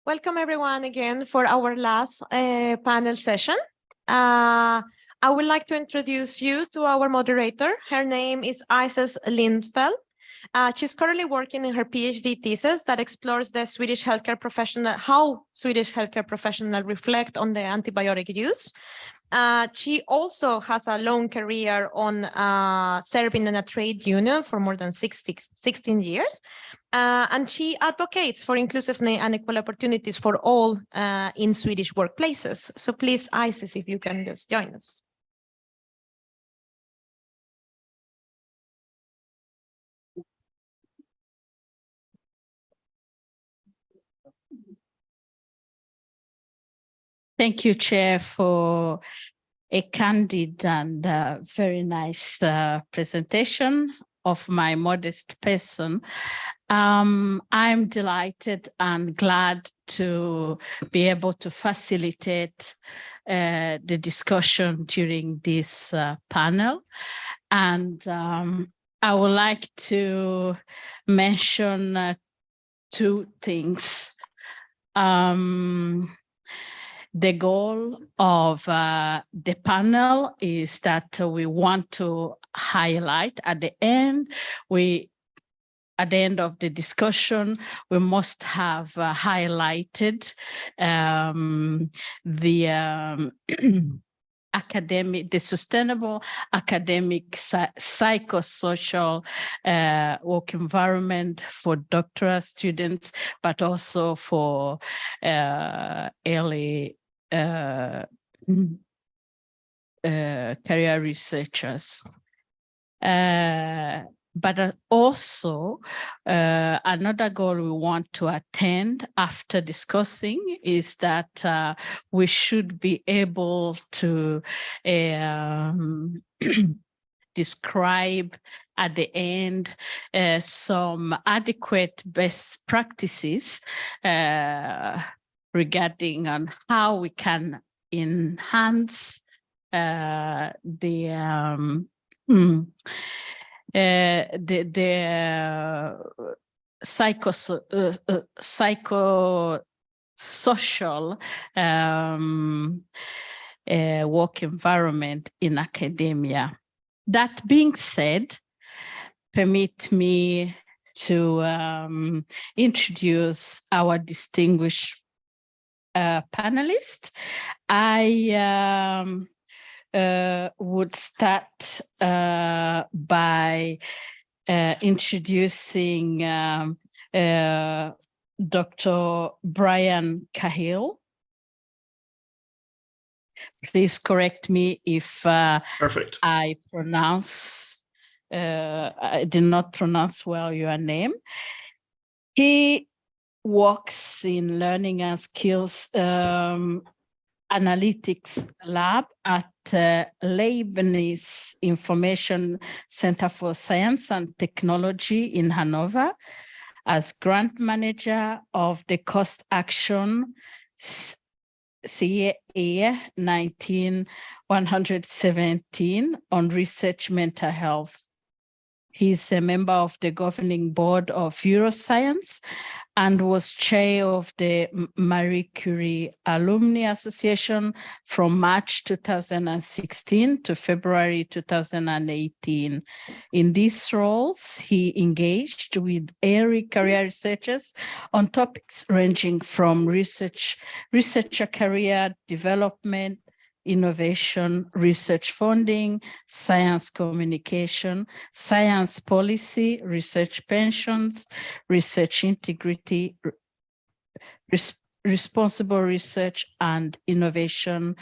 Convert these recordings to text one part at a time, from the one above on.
Welcome everyone again for our last panel session. I would like to introduce you to our moderator. Her name is Isis Lindfeld. She's currently working in her PhD thesis that explores the Swedish healthcare professional, how Swedish healthcare professionals reflect on the antibiotic use. She also has a long career on serving in a trade union for more than 16 years. And she advocates for inclusiveness and equal opportunities for all in Swedish workplaces. So please, Isis, if you can just join us. Thank you, Chair, for a candid and very nice presentation of my modest person. I'm delighted and glad to be able to facilitate the discussion during this panel. And I would like to mention two things. The goal of the panel is that we want to highlight at the end of the discussion, we must have highlighted the sustainable academic psychosocial work environment for doctoral students, but also for early career researchers. But also another goal we want to attend after discussing is that we should be able to describe at the end some adequate best practices regarding on how we can enhance the psychosocial work environment in academia. That being said, permit me to introduce our distinguished panelists. I would start by introducing Dr. Brian Cahill. Please correct me if Perfect. I did not pronounce well your name. He works in learning and skills analytics lab at Leibniz Information Center for Science and Technology in Hanover as grant manager of the Cost Action CA 19117 on research mental health. He's a member of the governing board of Euroscience and was chair of the Marie Curie Alumni Association from March 2016 to February 2018. In these roles, he engaged with early career researchers on topics ranging from researcher career development, innovation, research funding, science communication, science policy, research pensions, research integrity, responsible research and innovation,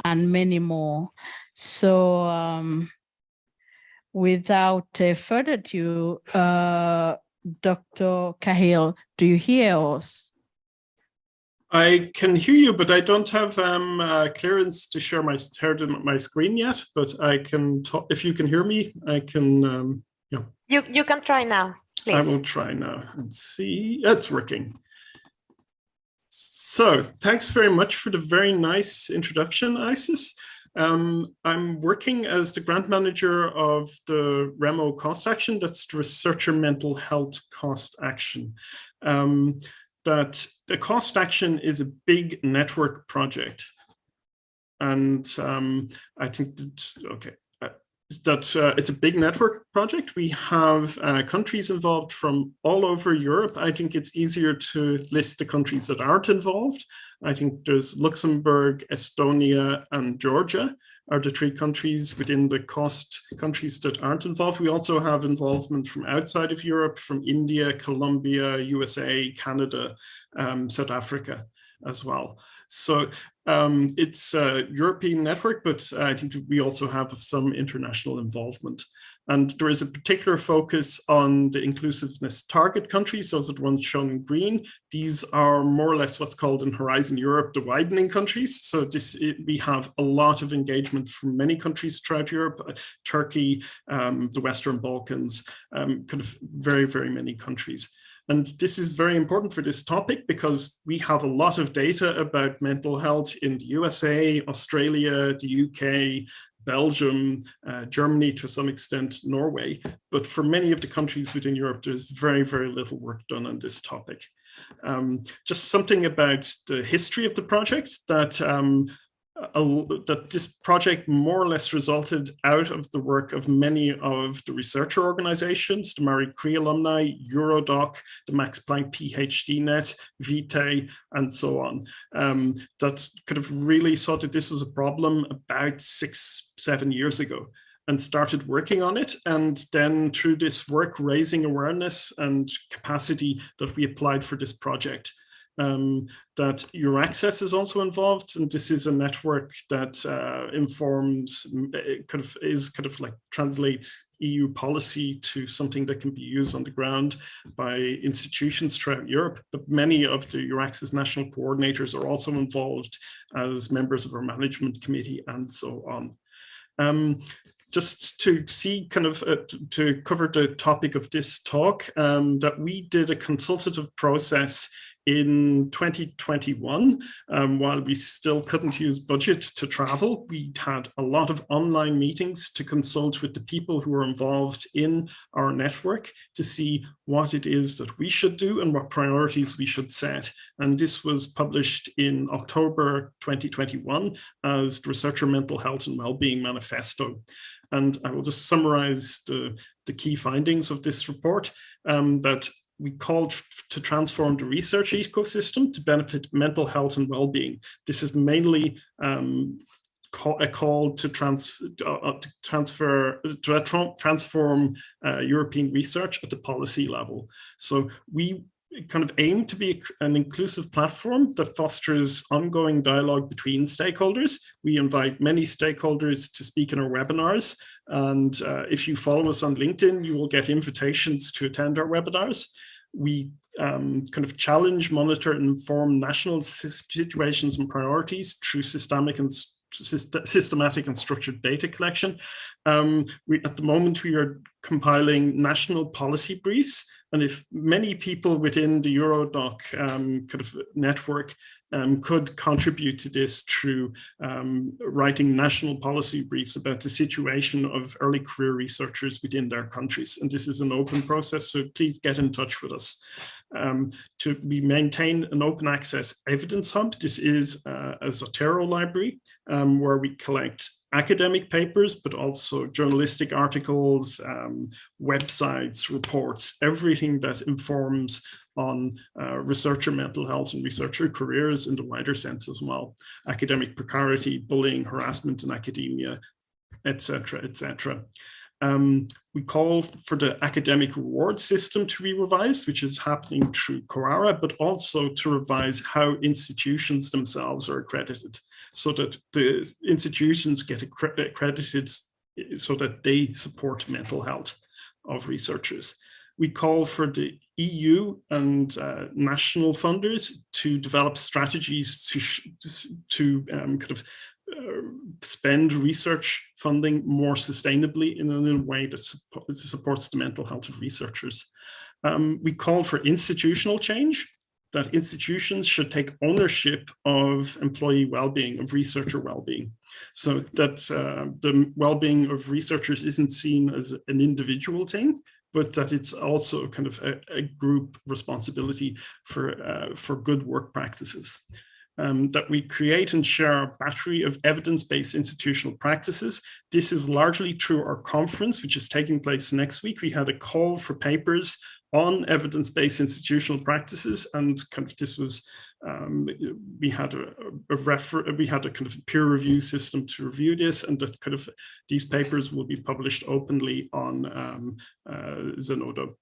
and many more. So without further ado, Dr. Cahill, do you hear us? I can hear you, but I don't have clearance to share my screen yet. But I can talk. If you can hear me, I can. Yeah. You can try now, please. I will try now and see. It's working. So thanks very much for the very nice introduction, Isis. I'm working as the grant manager of the REMO cost action. That's the Researcher Mental Health Cost Action. That the cost action is a big network project. And I think that, it's a big network project. We have countries involved from all over Europe. I think it's easier to list the countries that aren't involved. I think there's Luxembourg, Estonia, and Georgia are the 3 countries within the cost countries that aren't involved. We also have involvement from outside of Europe, from India, Colombia, USA, Canada, South Africa as well. So it's a European network, but I think we also have some international involvement. And there is a particular focus on the inclusiveness target countries. Those are the ones shown in green. These are more or less what's called in Horizon Europe, the widening countries. So we have a lot of engagement from many countries throughout Europe, Turkey, the Western Balkans, kind of very, very many countries. And this is very important for this topic because we have a lot of data about mental health in the USA, Australia, the UK, Belgium, Germany to some extent, Norway. But for many of the countries within Europe, there's very, very little work done on this topic. Just something about the history of the project, that this project more or less resulted out of the work of many of the researcher organizations, the Marie Curie alumni, Eurodoc, the Max Planck PhD Net, Vitae, and so on. That could have really saw that this was a problem about 6-7 years ago and started working on it. And then through this work, raising awareness and capacity, that we applied for this project. That Euraccess is also involved, and this is a network that informs, translates EU policy to something that can be used on the ground by institutions throughout Europe. But many of the Euraccess national coordinators are also involved as members of our management committee and so on. Just to see to cover the topic of this talk, that we did a consultative process in 2021, while we still couldn't use budget to travel. We had a lot of online meetings to consult with the people who were involved in our network to see what it is that we should do and what priorities we should set. And this was published in October 2021 as the Researcher Mental Health and Wellbeing Manifesto. And I will just summarize the key findings of this report, that we called to transform the research ecosystem to benefit mental health and well-being. This is mainly a call to transform European research at the policy level. So we kind of aim to be an inclusive platform that fosters ongoing dialogue between stakeholders. We invite many stakeholders to speak in our webinars. And if you follow us on LinkedIn, you will get invitations to attend our webinars. We kind of challenge, monitor, and inform national situations and priorities through systematic and structured data collection. At the moment, we are compiling national policy briefs. And if many people within the Eurodoc kind of network could contribute to this through writing national policy briefs about the situation of early career researchers within their countries. And this is an open process, so please get in touch with us. We maintain an open access evidence hub. This is a Zotero library where we collect academic papers, but also journalistic articles, websites, reports, everything that informs on researcher mental health and researcher careers in the wider sense as well. Academic precarity, bullying, harassment in academia, etc., etc. We call for the academic reward system to be revised, which is happening through COARA, but also to revise how institutions themselves are accredited, so that the institutions get accredited so that they support mental health of researchers. We call for the EU and national funders to develop strategies to kind of spend research funding more sustainably in a way that supports the mental health of researchers. We call for institutional change. that institutions should take ownership of employee well-being, of researcher well-being, so that the well-being of researchers isn't seen as an individual thing, but that it's also kind of a group responsibility for good work practices. That we create and share a battery of evidence-based institutional practices. This is largely through our conference, which is taking place next week. We had a call for papers on evidence-based institutional practices, and kind of this was we had a kind of peer review system to review this, and that kind of these papers will be published openly on Zenodo.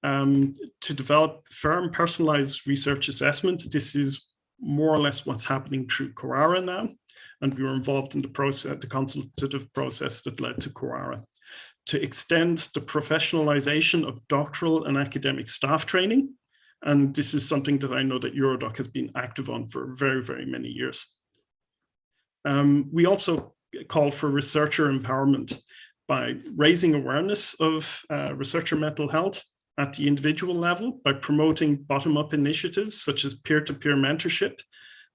To develop firm personalized research assessment, this is more or less what's happening through Quora now, and we were involved in the process, the consultative process that led to Quora. To extend the professionalization of doctoral and academic staff training, and this is something that I know that Eurodoc has been active on for very, very many years. We also call for researcher empowerment by raising awareness of researcher mental health at the individual level, by promoting bottom-up initiatives such as peer-to-peer mentorship.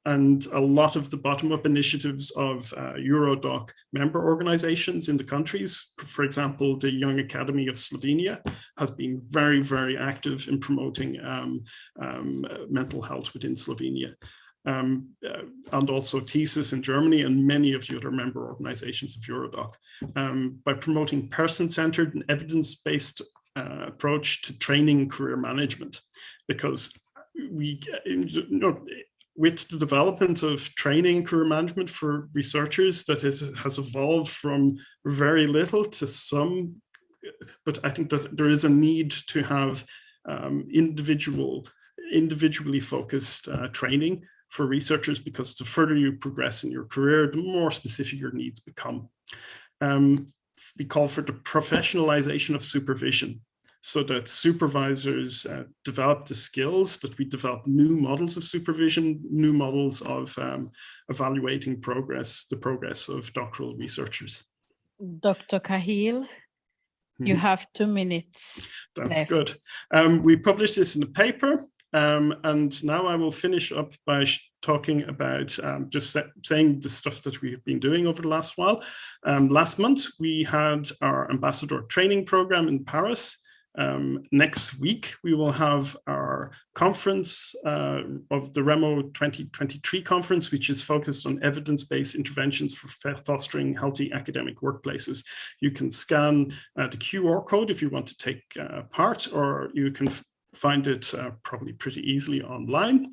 And a lot of the bottom-up initiatives of Eurodoc member organizations in the countries, for example, the Young Academy of Slovenia has been very, very active in promoting mental health within Slovenia. And also TESIS in Germany and many of the other member organizations of Eurodoc, by promoting person-centered and evidence-based approach to training and career management, because we, with the development of training career management for researchers, that has evolved from very little to some, but I think that there is a need to have individually focused training for researchers, because the further you progress in your career, the more specific your needs become. We call for the professionalization of supervision, so that supervisors develop the skills, that we develop new models of supervision, new models of evaluating the progress of doctoral researchers. Dr. Cahill, you have 2 minutes. That's left. good. We published this in the paper. And now I will finish up by talking about just saying the stuff that we have been doing over the last while. Last month, we had our ambassador training program in Paris. Next week, we will have our conference of the REMO 2023 conference, which is focused on evidence-based interventions for fostering healthy academic workplaces. You can scan the QR code if you want to take part, or you can find it probably pretty easily online.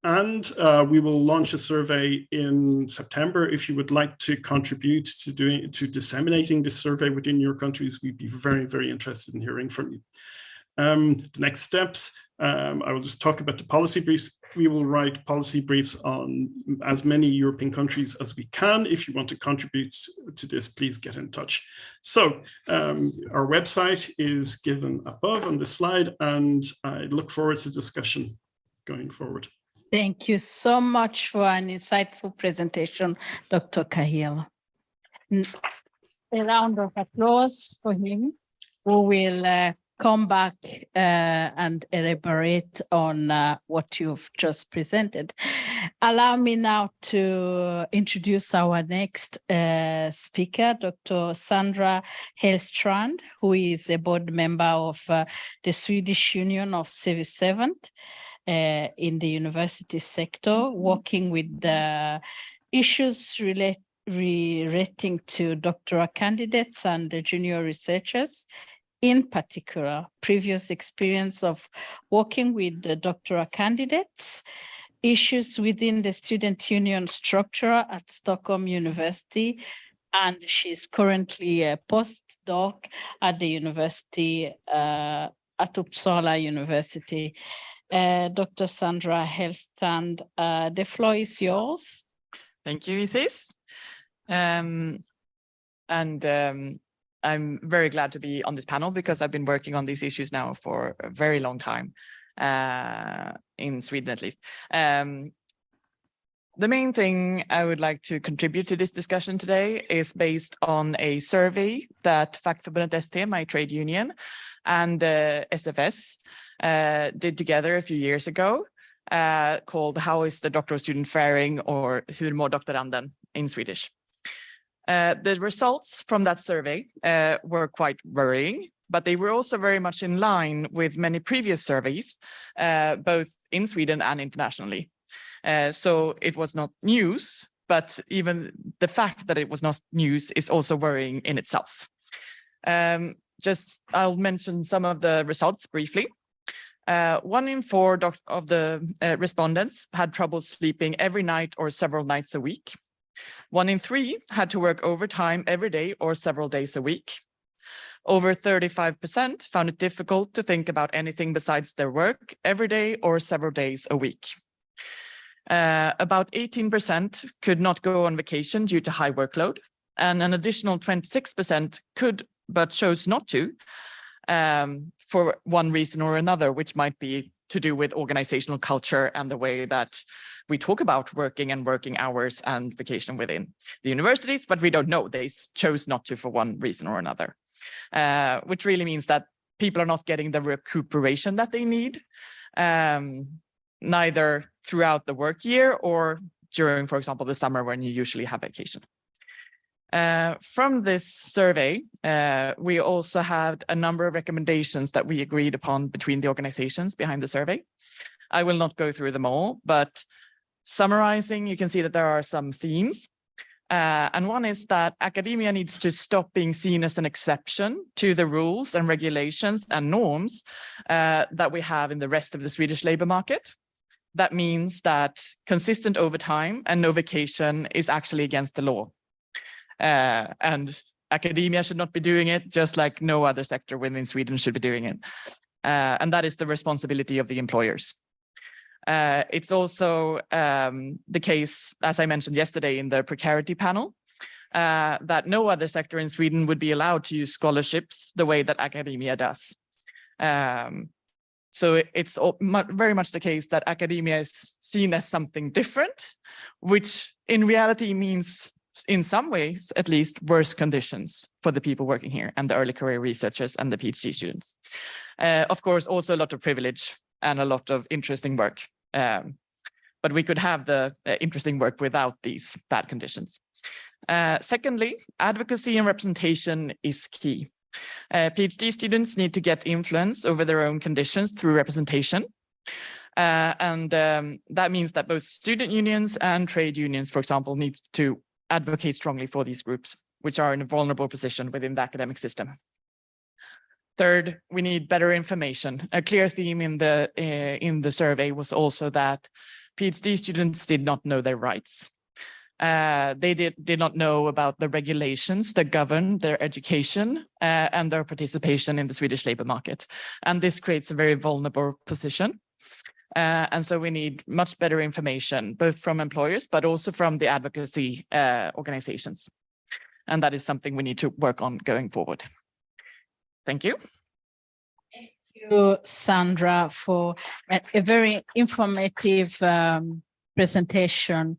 And we will launch a survey in September. If you would like to contribute to disseminating this survey within your countries, we'd be very, very interested in hearing from you. The next steps, I will just talk about the policy briefs. We will write policy briefs on as many European countries as we can. If you want to contribute to this, please get in touch. So our website is given above on the slide, and I look forward to discussion going forward. Thank you so much for an insightful presentation, Dr. Cahill. A round of applause for him, who will come back and elaborate on what you've just presented. Allow me now to introduce our next speaker, Dr. Sandra Hellstrand, who is a board member of the Swedish Union of Civil Servants in the university sector, working with issues relating to doctoral candidates and the junior researchers. In particular, previous experience of working with the doctoral candidates, issues within the student union structure at Stockholm University, and she's currently a postdoc at the university at Uppsala University. Dr. Sandra Hellstrand, the floor is yours. Thank you, Isis. I'm very glad to be on this panel because I've been working on these issues now for a very long time, in Sweden at least. The main thing I would like to contribute to this discussion today is based on a survey that Fackförbundet ST, my trade union, and SFS did together a few years ago. called How is the doctoral student faring, or Hur mår doktoranden in Swedish. The results from that survey were quite worrying, but they were also very much in line with many previous surveys, both in Sweden and internationally. So it was not news, but even the fact that it was not news is also worrying in itself. I'll mention some of the results briefly. 1 in 4 of the respondents had trouble sleeping every night or several nights a week. 1 in 3 had to work overtime every day or several days a week. Over 35% found it difficult to think about anything besides their work every day or several days a week. About 18% could not go on vacation due to high workload, and an additional 26% could but chose not to for one reason or another, which might be to do with organizational culture and the way that we talk about working and working hours and vacation within the universities, but we don't know. They chose not to for one reason or another, which really means that people are not getting the recuperation that they need, neither throughout the work year or during, for example, the summer when you usually have vacation. From this survey, we also had a number of recommendations that we agreed upon between the organizations behind the survey. I will not go through them all, but summarizing, you can see that there are some themes. And one is that academia needs to stop being seen as an exception to the rules and regulations and norms that we have in the rest of the Swedish labor market. That means that consistent overtime and no vacation is actually against the law. And academia should not be doing it, just like no other sector within Sweden should be doing it. And that is the responsibility of the employers. It's also the case, as I mentioned yesterday in the precarity panel, that no other sector in Sweden would be allowed to use scholarships the way that academia does. So it's very much the case that academia is seen as something different, which in reality means, in some ways, at least, worse conditions for the people working here and the early career researchers and the PhD students. Of course, also a lot of privilege and a lot of interesting work. But we could have the interesting work without these bad conditions. Secondly, advocacy and representation is key. PhD students need to get influence over their own conditions through representation. And that means that both student unions and trade unions, for example, need to advocate strongly for these groups, which are in a vulnerable position within the academic system. Third, we need better information. A clear theme in the survey was also that PhD students did not know their rights. They did not know about the regulations that govern their education and their participation in the Swedish labor market. And this creates a very vulnerable position. And so we need much better information, both from employers, but also from the advocacy organizations. And that is something we need to work on going forward. Thank you. Thank you, Sandra, for a very informative presentation.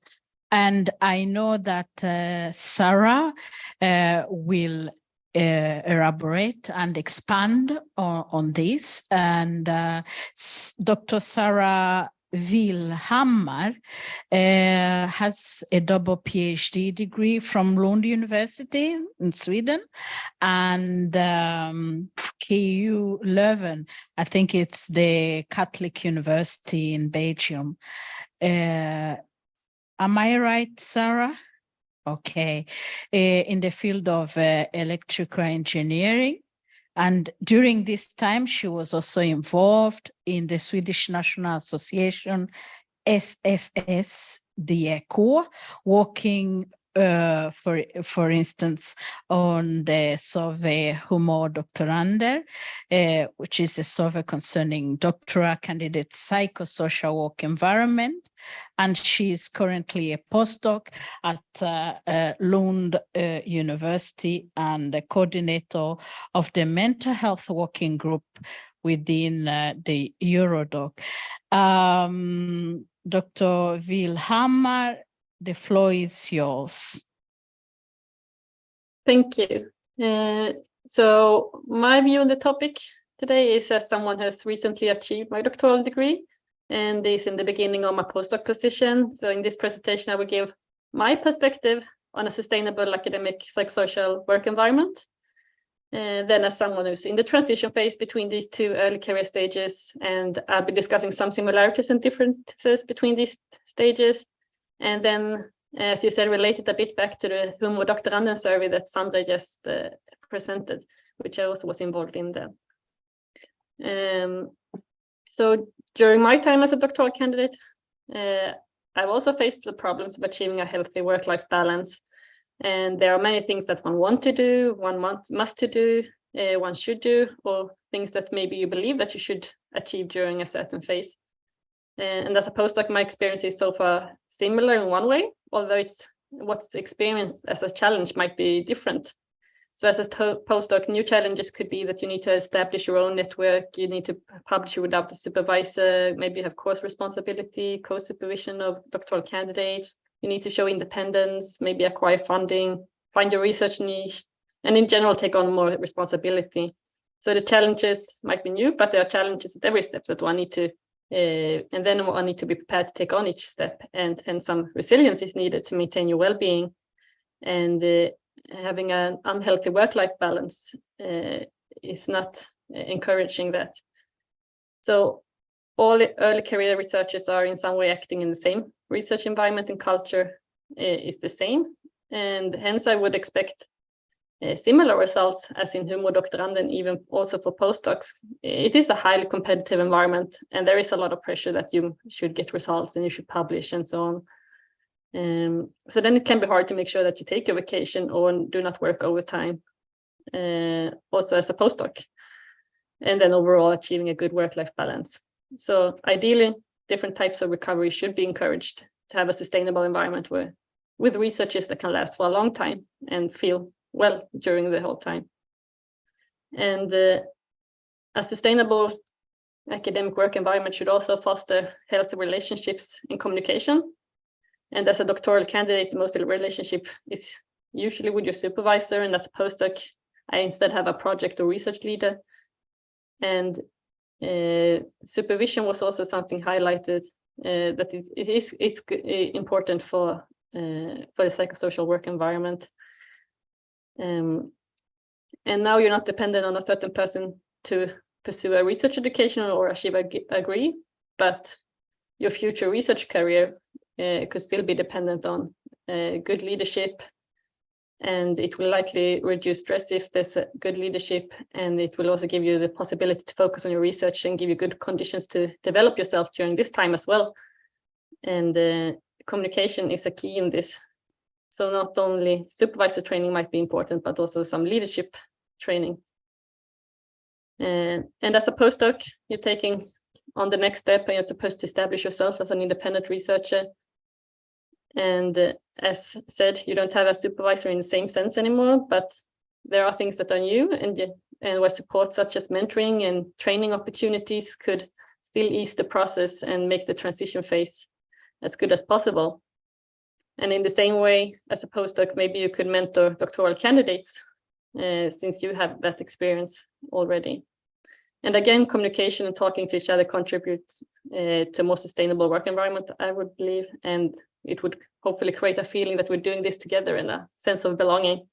And I know that Sarah will elaborate and expand on this. And Dr. Sarah Wilhammar has a double PhD degree from Lund University in Sweden and KU Leuven. I think it's the Catholic University in Belgium. Am I right, Sarah? Okay, in the field of electrical engineering. And during this time, she was also involved in the Swedish National Association, SFS, the ECO, working, for instance, on the survey Hur mår doktoranden, which is a survey concerning doctoral candidates' psychosocial work environment. And she is currently a postdoc at Lund University and the coordinator of the mental health working group within the Eurodoc. Dr. Wilhammar, the floor is yours. Thank you. So my view on the topic today is as someone who has recently achieved my doctoral degree and this in the beginning of my postdoc position. So in this presentation, I will give my perspective on a sustainable academic psychosocial work environment. Then as someone who's in the transition phase between these two early career stages, and I'll be discussing some similarities and differences between these stages. And then, as you said, related a bit back to the Humo Doctoranden survey that Sandra just presented, which I also was involved in then. So during my time as a doctoral candidate, I've also faced the problems of achieving a healthy work-life balance. And there are many things that one wants to do, one must to do, one should do, or things that maybe you believe that you should achieve during a certain phase. And as a postdoc, my experience is so far similar in one way, although what's experienced as a challenge might be different. So as a postdoc, new challenges could be that you need to establish your own network, you need to publish without a supervisor, maybe you have course responsibility, co-supervision of doctoral candidates, you need to show independence, maybe acquire funding, find your research niche, and in general, take on more responsibility. So the challenges might be new, but there are challenges at every step that one need to, and then one need to be prepared to take on each step, and some resilience is needed to maintain your well-being. And having an unhealthy work-life balance is not encouraging that. So all early career researchers are in some way acting in the same research environment, and culture is the same. And hence I would expect similar results as in Humo Doctoranden, even also for postdocs. It is a highly competitive environment, and there is a lot of pressure that you should get results and you should publish and so on. So then it can be hard to make sure that you take a vacation or do not work overtime, also as a postdoc, and then overall achieving a good work-life balance. So ideally, different types of recovery should be encouraged to have a sustainable environment with researches that can last for a long time and feel well during the whole time. And a sustainable academic work environment should also foster healthy relationships and communication. And as a doctoral candidate, the most relationship is usually with your supervisor, and as a postdoc, I instead have a project or research leader. And supervision was also something highlighted that it is important for the psychosocial work environment. And now you're not dependent on a certain person to pursue a research education or achieve a degree, but your future research career could still be dependent on good leadership, and it will likely reduce stress if there's a good leadership, and it will also give you the possibility to focus on your research and give you good conditions to develop yourself during this time as well. And communication is a key in this. So not only supervisor training might be important, but also some leadership training. And as a postdoc, you're taking on the next step, and you're supposed to establish yourself as an independent researcher. And as said, you don't have a supervisor in the same sense anymore, but there are things that are new, and where support such as mentoring and training opportunities could still ease the process and make the transition phase as good as possible. And in the same way, as a postdoc, maybe you could mentor doctoral candidates since you have that experience already. And again, communication and talking to each other contributes to a more sustainable work environment, I would believe, and it would hopefully create a feeling that we're doing this together and a sense of belonging.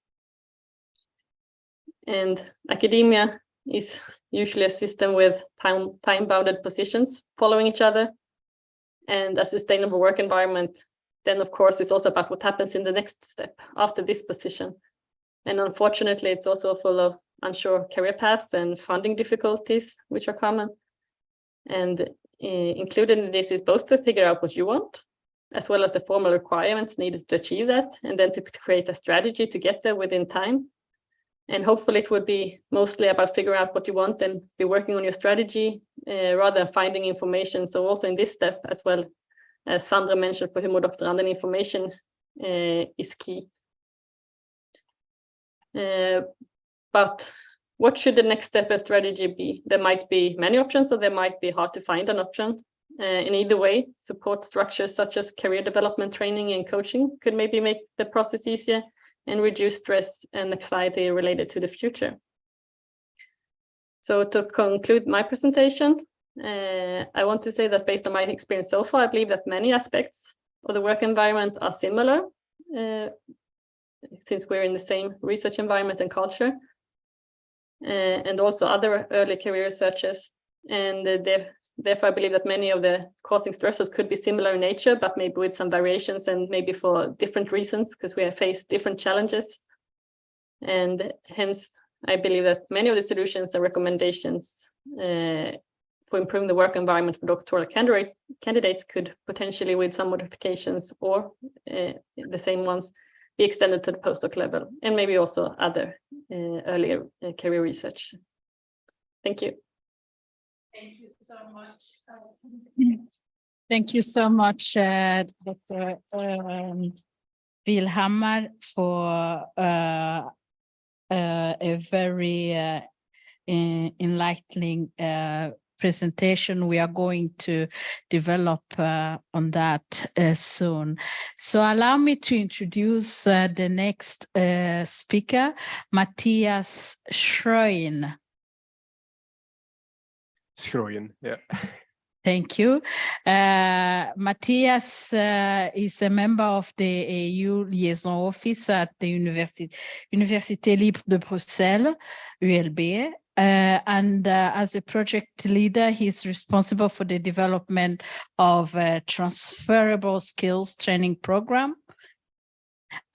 And academia is usually a system with time-bounded positions following each other. And a sustainable work environment, then of course, it's also about what happens in the next step after this position. And unfortunately, it's also full of unsure career paths and funding difficulties, which are common. And included in this is both to figure out what you want, as well as the formal requirements needed to achieve that, and then to create a strategy to get there within time. And hopefully it would be mostly about figuring out what you want and be working on your strategy rather than finding information. So also in this step, as well as Sandra mentioned, for Humo Doctoranden, information is key. But what should the next step and strategy be? There might be many options, or there might be hard to find an option. In either way, support structures such as career development training and coaching could maybe make the process easier and reduce stress and anxiety related to the future. So to conclude my presentation, I want to say that based on my experience so far, I believe that many aspects of the work environment are similar, since we're in the same research environment and culture, and also other early career researchers. And therefore, I believe that many of the causing stressors could be similar in nature, but maybe with some variations and maybe for different reasons, because we have faced different challenges. And hence, I believe that many of the solutions and recommendations for improving the work environment for doctoral candidates could potentially, with some modifications or the same ones, be extended to the postdoc level, and maybe also other earlier career research. Thank you. Thank you so much. Thank you so much, Dr. Wilhammar, for a very enlightening presentation. We are going to develop on that soon. So allow me to introduce the next speaker, Matthias Schrein. Schrein, yeah. Thank you. Matthias is a member of the EU Liaison Office at the Université Libre de Bruxelles, ULB. And as a project leader, he's responsible for the development of a transferable skills training program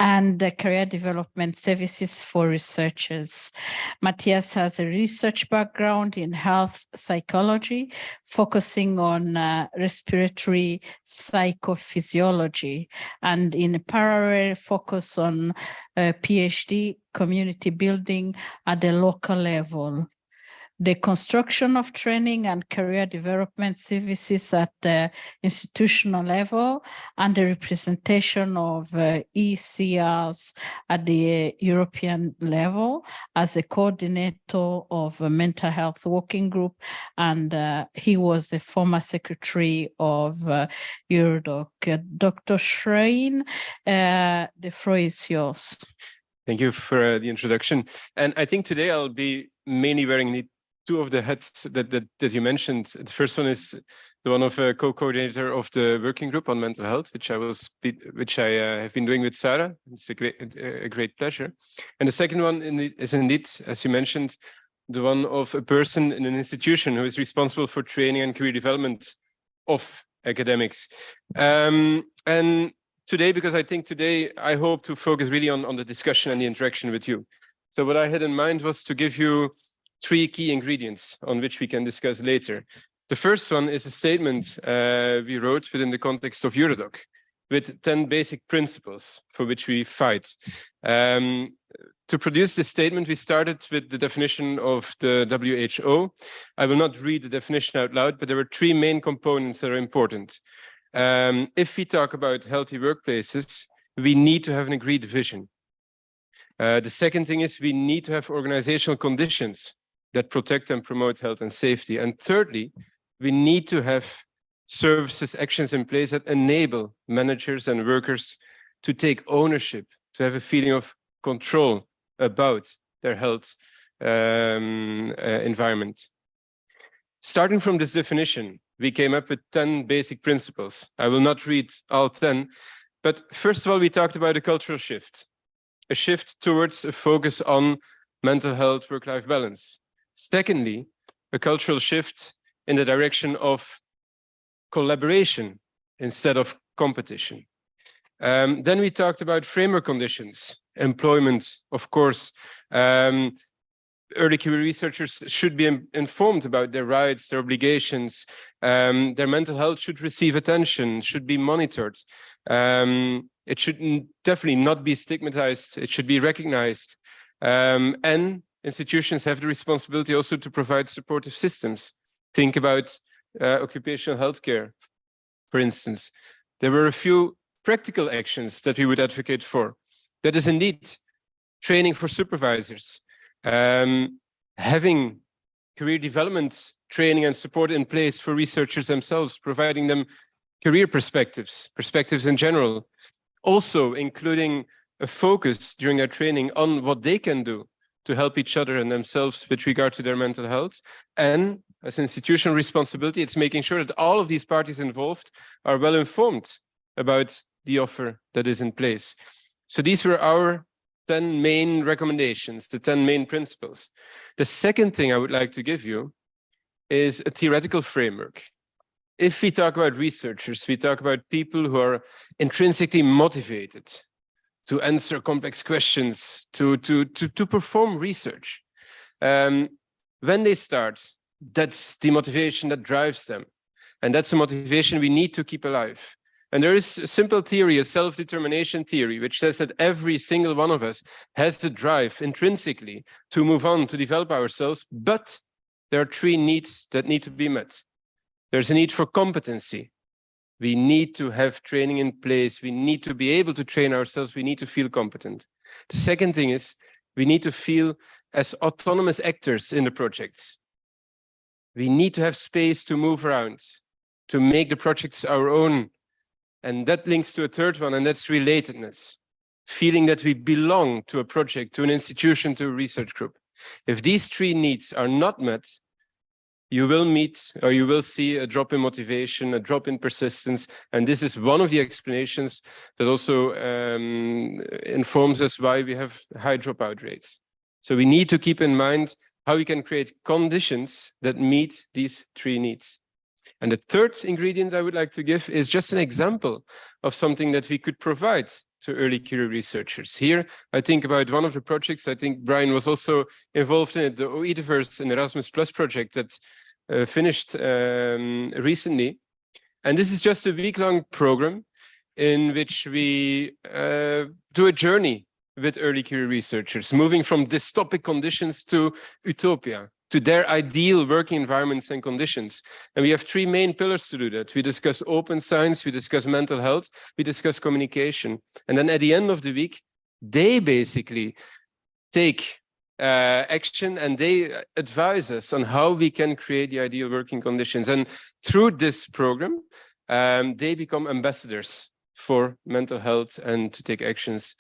and career development services for researchers. Matthias has a research background in health psychology, focusing on respiratory psychophysiology, and in a parallel focus on PhD community building at the local level. The construction of training and career development services at the institutional level, and the representation of ECRs at the European level as a coordinator of a mental health working group, and he was the former secretary of Eurodoc. Dr. Schrein, the floor is yours. Thank you for the introduction. And I think today I'll be mainly wearing the two of the hats that you mentioned. The first one is the one of a co-coordinator of the working group on mental health, which I have been doing with Sarah. It's a great pleasure. And the second one is indeed, as you mentioned, the one of a person in an institution who is responsible for training and career development of academics. And today, because I think today I hope to focus really on the discussion and the interaction with you. So what I had in mind was to give you 3 key ingredients on which we can discuss later. The first one is a statement we wrote within the context of Eurodoc with 10 basic principles for which we fight. To produce this statement, we started with the definition of the WHO. I will not read the definition out loud, but there were 3 main components that are important. If we talk about healthy workplaces, we need to have an agreed vision. The second thing is we need to have organizational conditions that protect and promote health and safety. And thirdly, we need to have services, actions in place that enable managers and workers to take ownership, to have a feeling of control about their health environment. Starting from this definition, we came up with 10 basic principles. I will not read all 10, but first of all, we talked about a cultural shift, a shift towards a focus on mental health, work-life balance. Secondly, a cultural shift in the direction of collaboration instead of competition. Then we talked about framework conditions, employment, of course. Early career researchers should be informed about their rights, their obligations. Their mental health should receive attention, should be monitored. It should definitely not be stigmatized. It should be recognized. And institutions have the responsibility also to provide supportive systems. Think about occupational healthcare, for instance. There were a few practical actions that we would advocate for. That is indeed training for supervisors, having career development training and support in place for researchers themselves, providing them career perspectives in general. Also including a focus during their training on what they can do to help each other and themselves with regard to their mental health, and as an institutional responsibility, it's making sure that all of these parties involved are well informed about the offer that is in place. So these were our 10 main recommendations, the 10 main principles. The second thing I would like to give you is a theoretical framework. If we talk about researchers, we talk about people who are intrinsically motivated to answer complex questions, to perform research. When they start, that's the motivation that drives them. And that's a motivation we need to keep alive. And there is a simple theory, a self-determination theory, which says that every single one of us has the drive intrinsically to move on, to develop ourselves, but there are 3 needs that need to be met. There's a need for competency. We need to have training in place. We need to be able to train ourselves. We need to feel competent. The second thing is we need to feel as autonomous actors in the projects. We need to have space to move around, to make the projects our own. And that links to a third one, and that's relatedness. Feeling that we belong to a project, to an institution, to a research group. If these 3 needs are not met, you will meet or you will see a drop in motivation, a drop in persistence. And this is one of the explanations that also informs us why we have high dropout rates. So we need to keep in mind how we can create conditions that meet these 3 needs. And the third ingredient I would like to give is just an example of something that we could provide to early career researchers. Here, I think about one of the projects, I think Brian was also involved in it, the OEDiverse and Erasmus Plus project that finished recently. And this is just a week-long program in which we do a journey with early career researchers, moving from dystopic conditions to utopia, to their ideal working environments and conditions. And we have 3 main pillars to do that. We discuss open science, we discuss mental health, we discuss communication. And then at the end of the week, they basically take action and they advise us on how we can create the ideal working conditions. And through this program, they become ambassadors for mental health and to take actions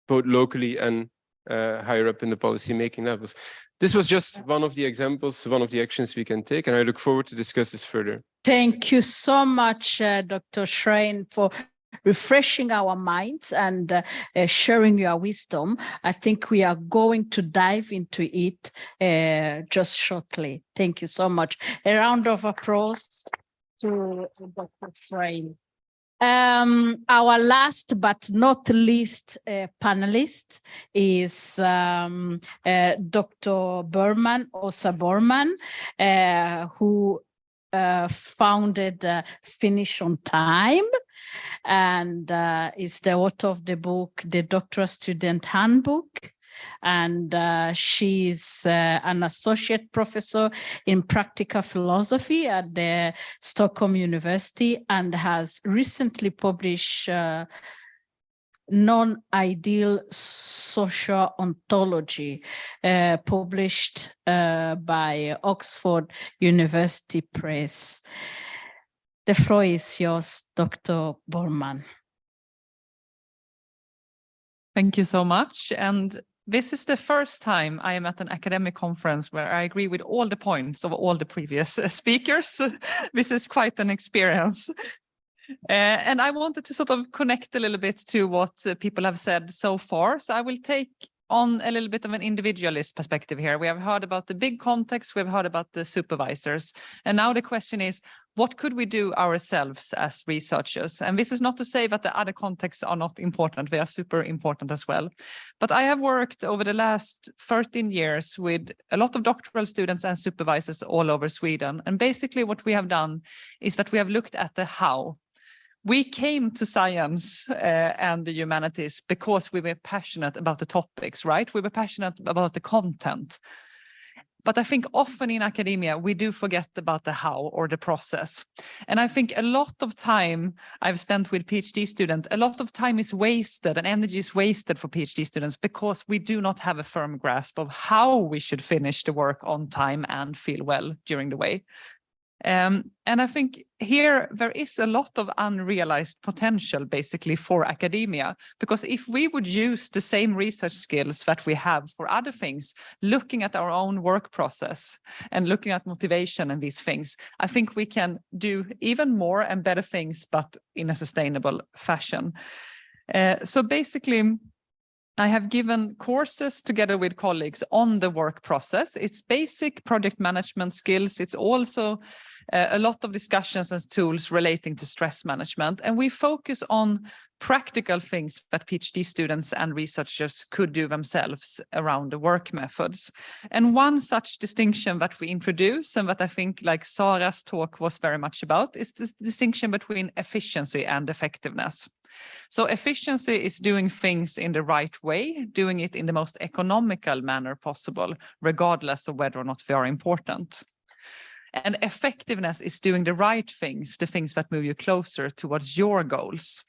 both locally and higher up in the policy making levels. This was just one of the examples, one of the actions we can take, and I look forward to discuss this further. Thank you so much, Dr. Schrein, for refreshing our minds and sharing your wisdom. I think we are going to dive into it just shortly. Thank you so much. A round of applause to Dr. Schrein. Our last but not least panelist is Dr. Berman, Åsa Borman, who founded Finish on Time and is the author of the book, The Doctoral Student Handbook. And she's an associate professor in practical philosophy at the Stockholm University and has recently published Non-Ideal Social Ontology, published by Oxford University Press. The floor is yours, Dr. Borman. Thank you so much. And this is the first time I am at an academic conference where I agree with all the points of all the previous speakers. This is quite an experience. And I wanted to sort of connect a little bit to what people have said so far. So I will take on a little bit of an individualist perspective here. We have heard about the big context, we've heard about the supervisors. And now the question is, what could we do ourselves as researchers? And this is not to say that the other contexts are not important. They are super important as well. But I have worked over the last 13 years with a lot of doctoral students and supervisors all over Sweden. And basically what we have done is that we have looked at the how. We came to science and the humanities because we were passionate about the topics, right? We were passionate about the content. But I think often in academia, we do forget about the how or the process. And I think a lot of time I've spent with PhD students, a lot of time is wasted and energy is wasted for PhD students because we do not have a firm grasp of how we should finish the work on time and feel well during the way. And I think here there is a lot of unrealized potential basically for academia, because if we would use the same research skills that we have for other things, looking at our own work process and looking at motivation and these things, I think we can do even more and better things, but in a sustainable fashion. So basically, I have given courses together with colleagues on the work process. It's basic project management skills. It's also a lot of discussions and tools relating to stress management. And we focus on practical things that PhD students and researchers could do themselves around the work methods. And one such distinction that we introduce, and that I think like Sarah's talk was very much about, is the distinction between efficiency and effectiveness. So efficiency is doing things in the right way, doing it in the most economical manner possible, regardless of whether or not they are important. And effectiveness is doing the right things, the things that move you closer towards your goals.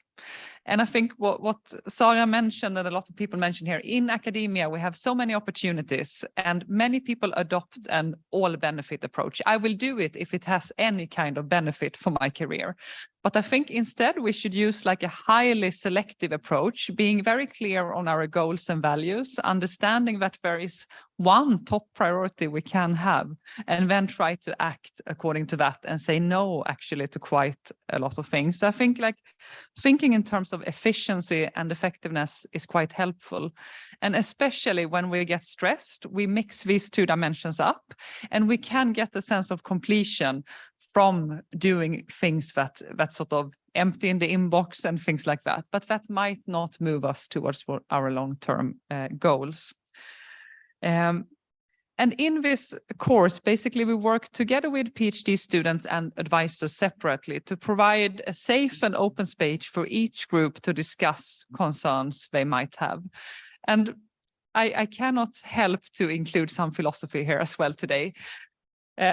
And I think what Sarah mentioned and a lot of people mentioned here, in academia, we have so many opportunities and many people adopt an all benefit approach. I will do it if it has any kind of benefit for my career. But I think instead we should use like a highly selective approach, being very clear on our goals and values, understanding that there is one top priority we can have, and then try to act according to that and say no actually to quite a lot of things. So I think like thinking in terms of efficiency and effectiveness is quite helpful. And especially when we get stressed, we mix these two dimensions up and we can get a sense of completion from doing things that sort of empty in the inbox and things like that, but that might not move us towards our long-term goals. And in this course, basically, we work together with PhD students and advisors separately to provide a safe and open space for each group to discuss concerns they might have. And I cannot help to include some philosophy here as well today.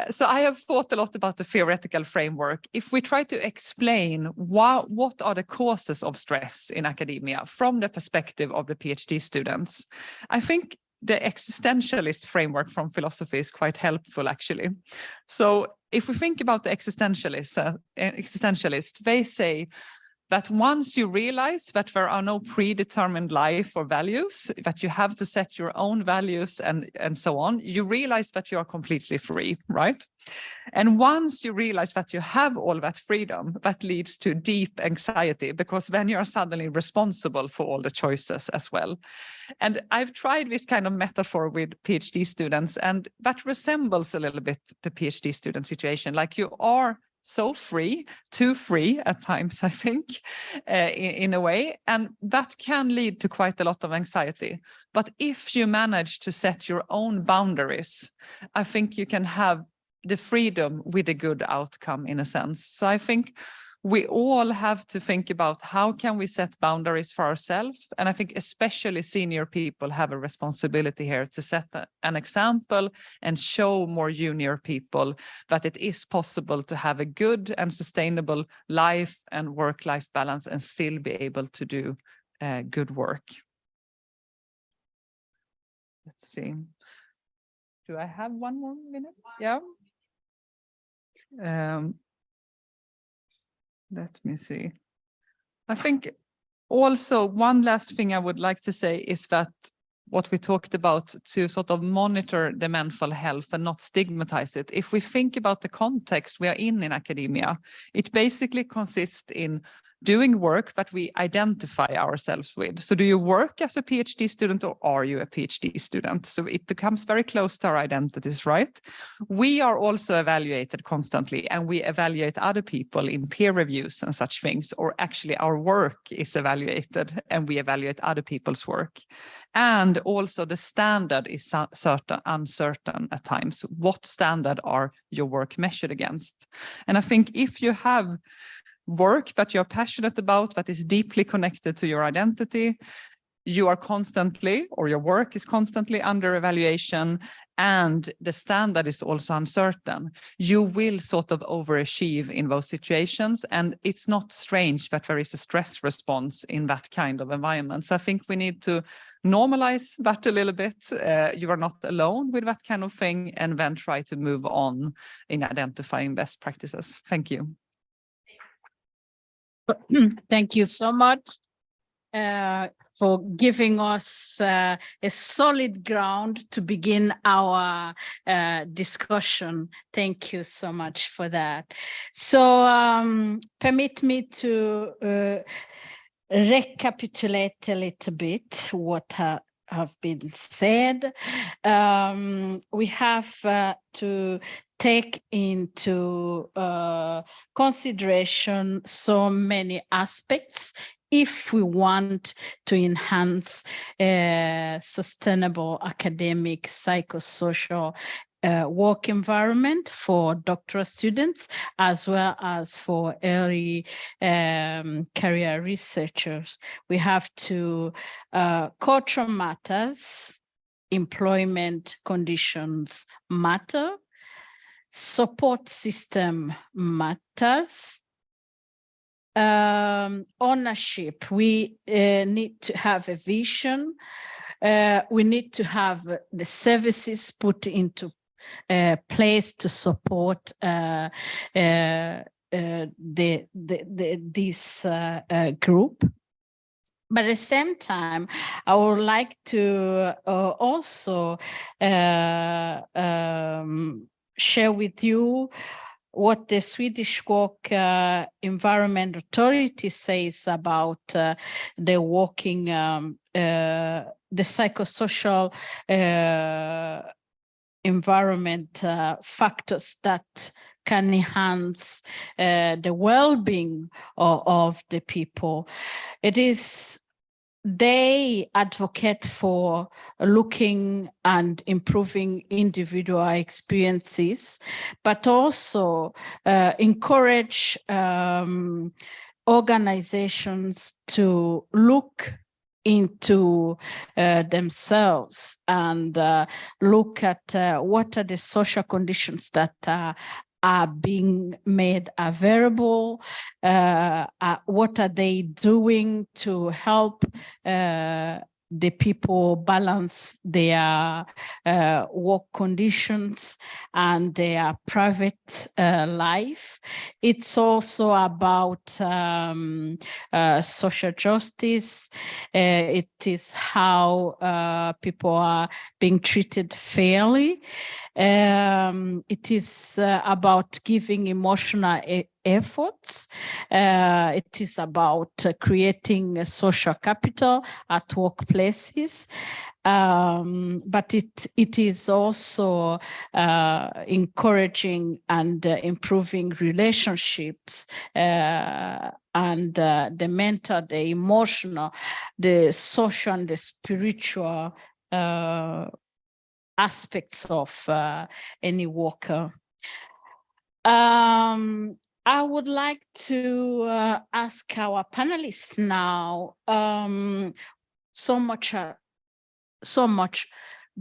So I have thought a lot about the theoretical framework. If we try to explain what are the causes of stress in academia from the perspective of the PhD students, I think the existentialist framework from philosophy is quite helpful, actually. So if we think about the existentialists, they say that once you realize that there are no predetermined life or values, that you have to set your own values and so on, you realize that you are completely free, right? And once you realize that you have all that freedom, that leads to deep anxiety, because then you are suddenly responsible for all the choices as well. And I've tried this kind of metaphor with PhD students, and that resembles a little bit the PhD student situation. Like you are so free, too free at times, I think, in a way. And that can lead to quite a lot of anxiety. But if you manage to set your own boundaries, I think you can have the freedom with a good outcome in a sense. So I think we all have to think about how can we set boundaries for ourselves. And I think especially senior people have a responsibility here to set an example and show more junior people that it is possible to have a good and sustainable life and work-life balance and still be able to do good work. Let's see. Do I have one more minute? Yeah. Let me see. I think also one last thing I would like to say is that what we talked about, to sort of monitor the mental health and not stigmatize it. If we think about the context we are in academia, it basically consists in doing work that we identify ourselves with. So do you work as a PhD student or are you a PhD student? So it becomes very close to our identities, right? We are also evaluated constantly and we evaluate other people in peer reviews and such things, or actually our work is evaluated and we evaluate other people's work. And also the standard is uncertain at times. What standard are your work measured against? And I think if you have work that you're passionate about, that is deeply connected to your identity, you are constantly, or your work is constantly under evaluation, and the standard is also uncertain, you will sort of overachieve in those situations. And it's not strange that there is a stress response in that kind of environment. So I think we need to normalize that a little bit. You are not alone with that kind of thing, and then try to move on in identifying best practices. Thank you. Thank you so much for giving us a solid ground to begin our discussion. Thank you so much for that. So permit me to recapitulate a little bit what have been said. We have to take into consideration so many aspects if we want to enhance sustainable academic, psychosocial work environment for doctoral students, as well as for early career researchers. We have to culture matters, employment conditions matter, support system matters, ownership. We need to have a vision. We need to have the services put into place to support this group. But at the same time, I would like to also share with you what the Swedish Work Environment Authority says about the working, the psychosocial environment factors that can enhance the well-being of the people. They advocate for looking and improving individual experiences, but also encourage organizations to look into themselves and look at what are the social conditions that are being made available, what are they doing to help the people balance their work conditions and their private life. It's also about social justice. It is how people are being treated fairly. It is about giving emotional efforts. It is about creating a social capital at workplaces. But it is also encouraging and improving relationships and the mental, the emotional, the social, and the spiritual aspects of any worker. I would like to ask our panelists now. So much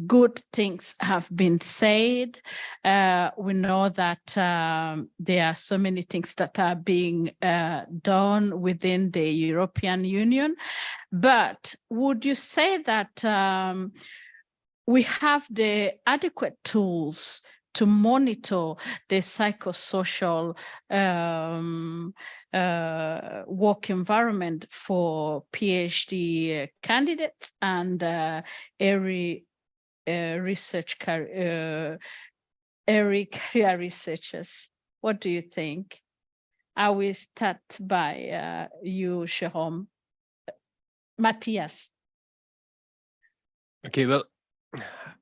good things have been said. We know that there are so many things that are being done within the European Union. But would you say that we have the adequate tools to monitor the psychosocial work environment for PhD candidates and early career researchers? What do you think? I will start by you, Jérôme. Matthias. Okay, well,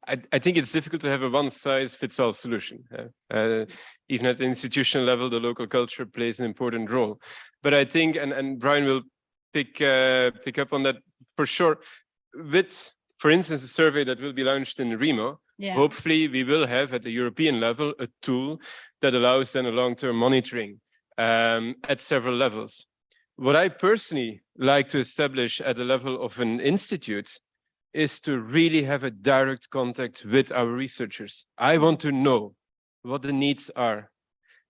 I think it's difficult to have a one-size-fits-all solution. Even at the institutional level, the local culture plays an important role. But I think, and Brian will pick up on that for sure, with, for instance, a survey that will be launched in Remo, hopefully we will have at the European level a tool that allows then a long-term monitoring at several levels. What I personally like to establish at the level of an institute is to really have a direct contact with our researchers. I want to know what the needs are,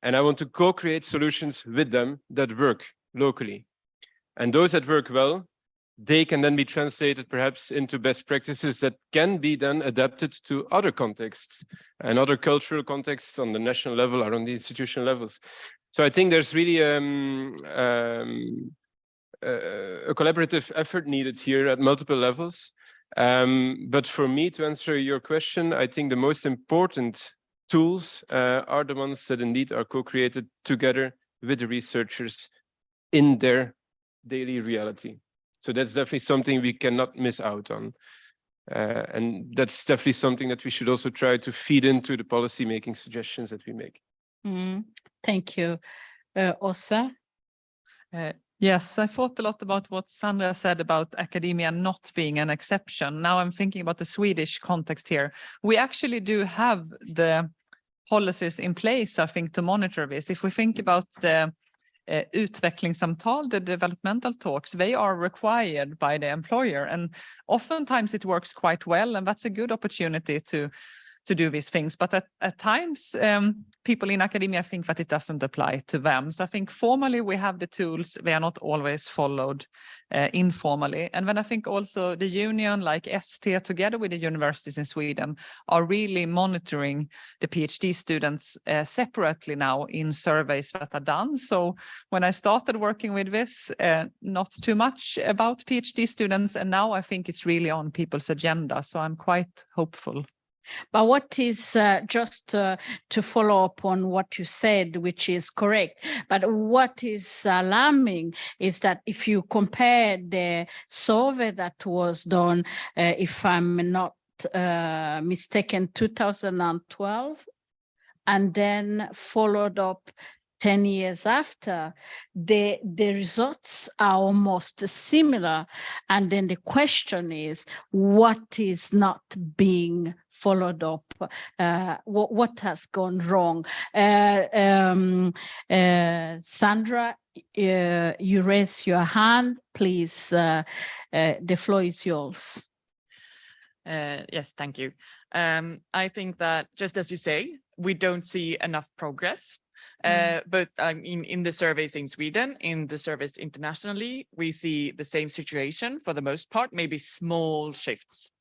and I want to co-create solutions with them that work locally. And those that work well, they can then be translated perhaps into best practices that can be then adapted to other contexts and other cultural contexts on the national level or on the institutional levels. So I think there's really a collaborative effort needed here at multiple levels. But for me, to answer your question, I think the most important tools are the ones that indeed are co-created together with the researchers in their daily reality. So that's definitely something we cannot miss out on. And that's definitely something that we should also try to feed into the policy-making suggestions that we make. Thank you. Åsa? Yes, I thought a lot about what Sandra said about academia not being an exception. Now I'm thinking about the Swedish context here. We actually do have the policies in place, I think, to monitor this. If we think about the utvecklingssamtal, the developmental talks, they are required by the employer, and oftentimes it works quite well, and that's a good opportunity to do these things. But at times, people in academia think that it doesn't apply to them. So I think formally we have the tools, they are not always followed informally. And then I think also the union like ST together with the universities in Sweden are really monitoring the PhD students separately now in surveys that are done. So when I started working with this, not too much about PhD students, and now I think it's really on people's agenda. So I'm quite hopeful. But what is, just to follow up on what you said, which is correct, but what is alarming is that if you compare the survey that was done, if I'm not mistaken, 2012, and then followed up 10 years after, the results are almost similar. And then the question is, what is not being followed up? What has gone wrong? Sandra, you raise your hand, please. The floor is yours. Yes, thank you. I think that, just as you say, we don't see enough progress. Both in the surveys in Sweden, in the surveys internationally, we see the same situation for the most part, maybe small shifts.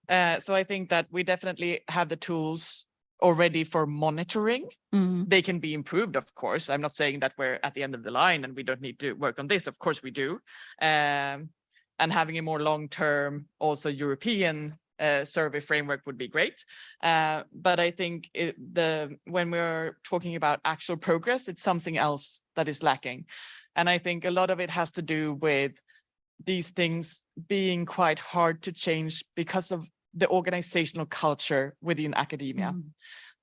So I think that we definitely have the tools already for monitoring. They can be improved, of course. I'm not saying that we're at the end of the line and we don't need to work on this. Of course we do. And having a more long-term, also European survey framework would be great. But I think when we're talking about actual progress, it's something else that is lacking. And I think a lot of it has to do with these things being quite hard to change because of the organizational culture within academia.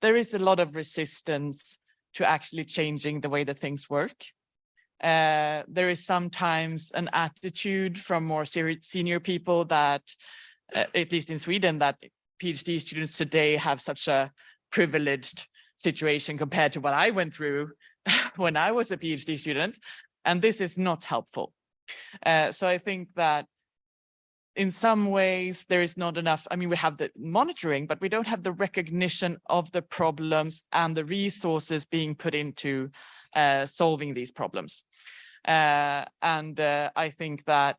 There is a lot of resistance to actually changing the way that things work. There is sometimes an attitude from more senior people that, at least in Sweden, that PhD students today have such a privileged situation compared to what I went through when I was a PhD student. And this is not helpful. So I think that in some ways there is not enough. I mean, we have the monitoring, but we don't have the recognition of the problems and the resources being put into solving these problems. And I think that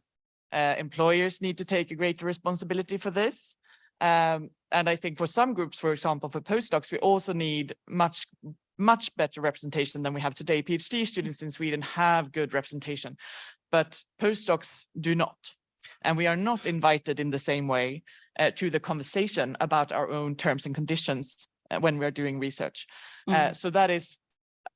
employers need to take a greater responsibility for this. And I think for some groups, for example, for postdocs, we also need much better representation than we have today. PhD students in Sweden have good representation, but postdocs do not. And we are not invited in the same way to the conversation about our own terms and conditions when we're doing research. So that is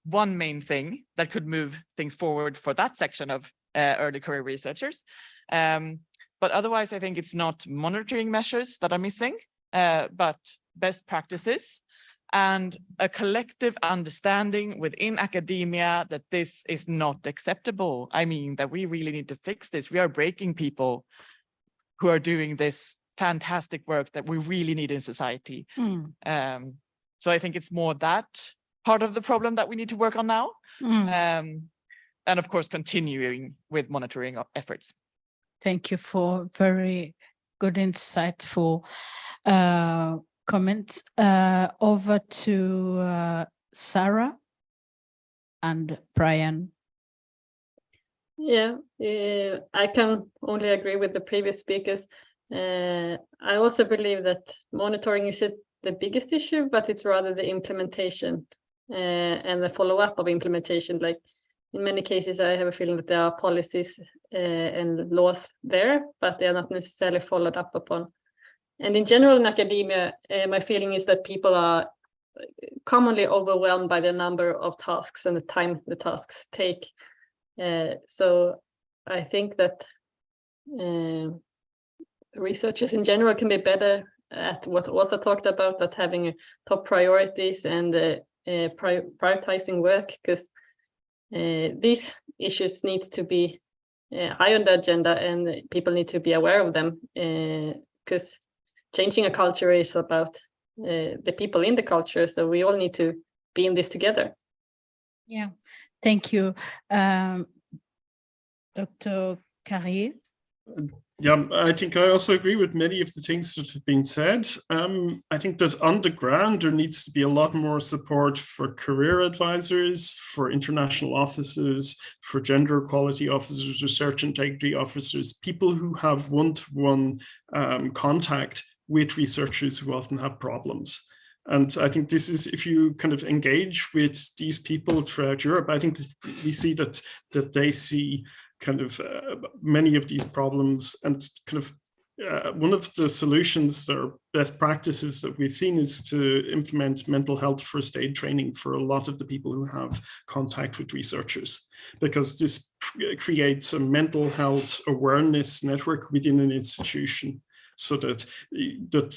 one main thing that could move things forward for that section of early career researchers. But otherwise, I think it's not monitoring measures that are missing, but best practices and a collective understanding within academia that this is not acceptable. I mean, that we really need to fix this. We are breaking people who are doing this fantastic work that we really need in society. So I think it's more that part of the problem that we need to work on now. and of course, continuing with monitoring efforts. Thank you for very good, insightful comments. Over to Sarah and Brian. Yeah, I can only agree with the previous speakers. I also believe that monitoring isn't the biggest issue, but it's rather the implementation and the follow-up of implementation. Like in many cases, I have a feeling that there are policies and laws there, but they are not necessarily followed up upon. And in general, in academia, my feeling is that people are commonly overwhelmed by the number of tasks and the time the tasks take. So I think that researchers in general can be better at what also talked about, that having top priorities and prioritizing work, because these issues need to be high on the agenda and people need to be aware of them, because changing a culture is about the people in the culture. So we all need to be in this together. Yeah, thank you. Dr. Carrier? Yeah, I think I also agree with many of the things that have been said. I think that on the ground, there needs to be a lot more support for career advisors, for international offices, for gender equality officers, research integrity officers, people who have one-to-one contact with researchers who often have problems. And I think this is, if you kind of engage with these people throughout Europe, I think that we see that they see kind of many of these problems, and kind of one of the solutions or best practices that we've seen is to implement mental health first aid training for a lot of the people who have contact with researchers, because this creates a mental health awareness network within an institution, so that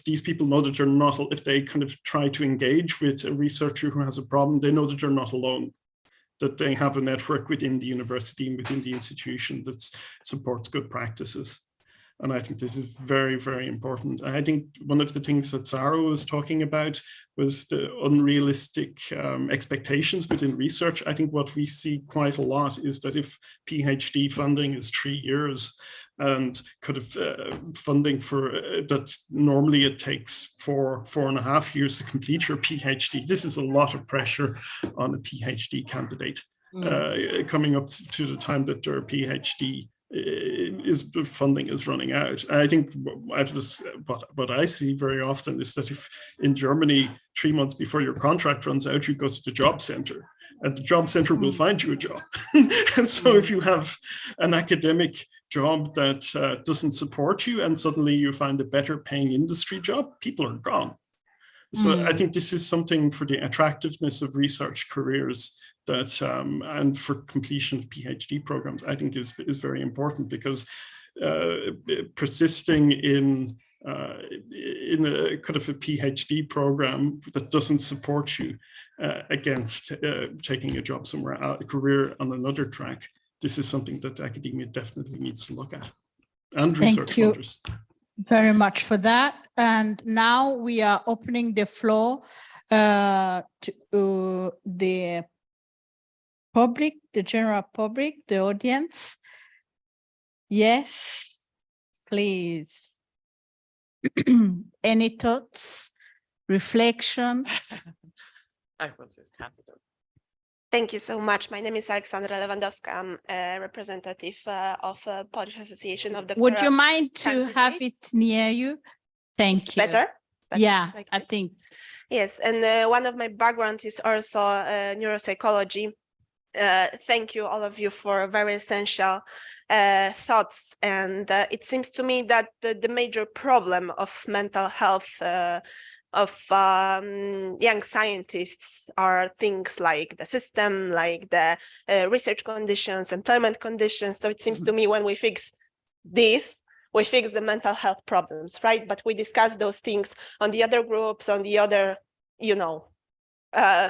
these people know that they're not, if they kind of try to engage with a researcher who has a problem, they know that they're not alone, that they have a network within the university and within the institution that supports good practices. And I think this is very, very important. I think one of the things that Sarah was talking about was the unrealistic expectations within research. I think what we see quite a lot is that if PhD funding is 3 years, and kind of funding for that normally it takes 4.5 years to complete your PhD. This is a lot of pressure on a PhD candidate coming up to the time that their PhD funding is running out. I think what I see very often is that if in Germany 3 months before your contract runs out, you go to the job center, and the job center will find you a job. And so if you have an academic job that doesn't support you, and suddenly you find a better paying industry job, people are gone. So I think this is something for the attractiveness of research careers that, and for completion of PhD programs, I think is very important, because persisting in a kind of a PhD program that doesn't support you against taking a job somewhere, a career on another track, this is something that academia definitely needs to look at, and research funders. Very much for that. And now we are opening the floor to the public, the general public, the audience. Yes, please. Any thoughts, reflections? I will just hand it over. Thank you so much. My name is Alexandra Lewandowska. I'm a representative of Polish Association of Doctoral. Would you mind to have it near you? Thank you. Better? Yeah, like I this? think. Yes, and one of my background is also neuropsychology. Thank you, all of you, for very essential thoughts. And it seems to me that the major problem of mental health of young scientists are things like the system, like the research conditions, employment conditions. So it seems to me when we fix this, we fix the mental health problems, right? But we discuss those things on the other groups, on the other,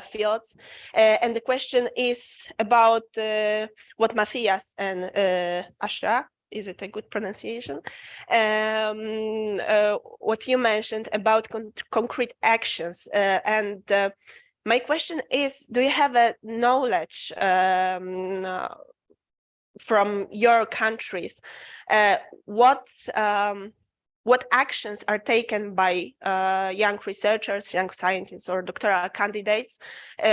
fields. And the question is about what Matthias and Ashra, is it a good pronunciation? What you mentioned about concrete actions. My question is, do you have a knowledge from your countries, what actions are taken by young researchers, young scientists, or doctoral candidates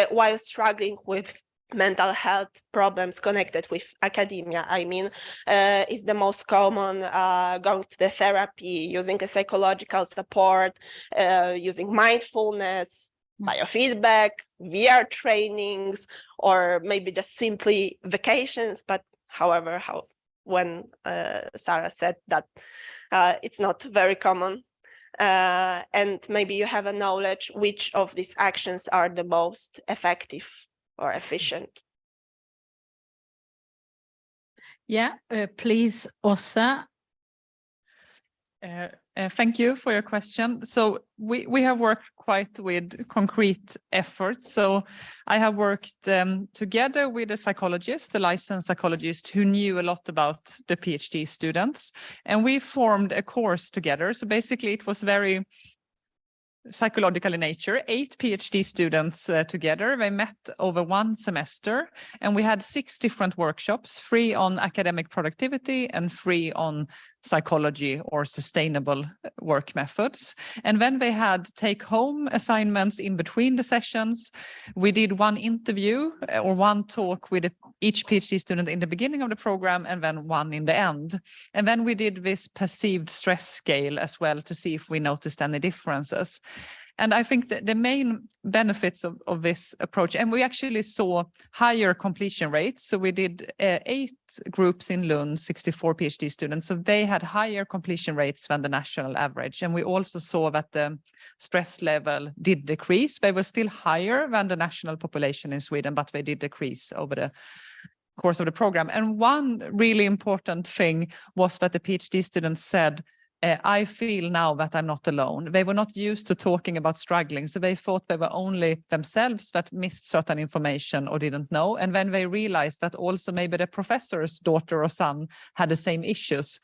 while struggling with mental health problems connected with academia? I mean, is the most common going to the therapy, using a psychological support, using mindfulness, biofeedback, VR trainings, or maybe just simply vacations. But however, when Sarah said that it's not very common, and maybe you have a knowledge which of these actions are the most effective or efficient. Yeah, please, Åsa. Thank you for your question. So we have worked quite with concrete efforts. So I have worked together with a psychologist, a licensed psychologist who knew a lot about the PhD students. And we formed a course together. So basically it was very psychological in nature, 8 PhD students together. They met over 1 semester, and we had 6 different workshops, 3 on academic productivity and 3 on psychology or sustainable work methods. And then they had take-home assignments in between the sessions. We did 1 interview or 1 talk with each PhD student in the beginning of the program, and then 1 in the end. And then we did this perceived stress scale as well to see if we noticed any differences. And I think that the main benefits of this approach, and we actually saw higher completion rates. So we did 8 groups in Lund, 64 PhD students. So they had higher completion rates than the national average. And we also saw that the stress level did decrease. They were still higher than the national population in Sweden, but they did decrease over the course of the program. And one really important thing was that the PhD students said, I feel now that I'm not alone. They were not used to talking about struggling, so they thought they were only themselves that missed certain information or didn't know. And then they realized that also maybe the professor's daughter or son had the same issues.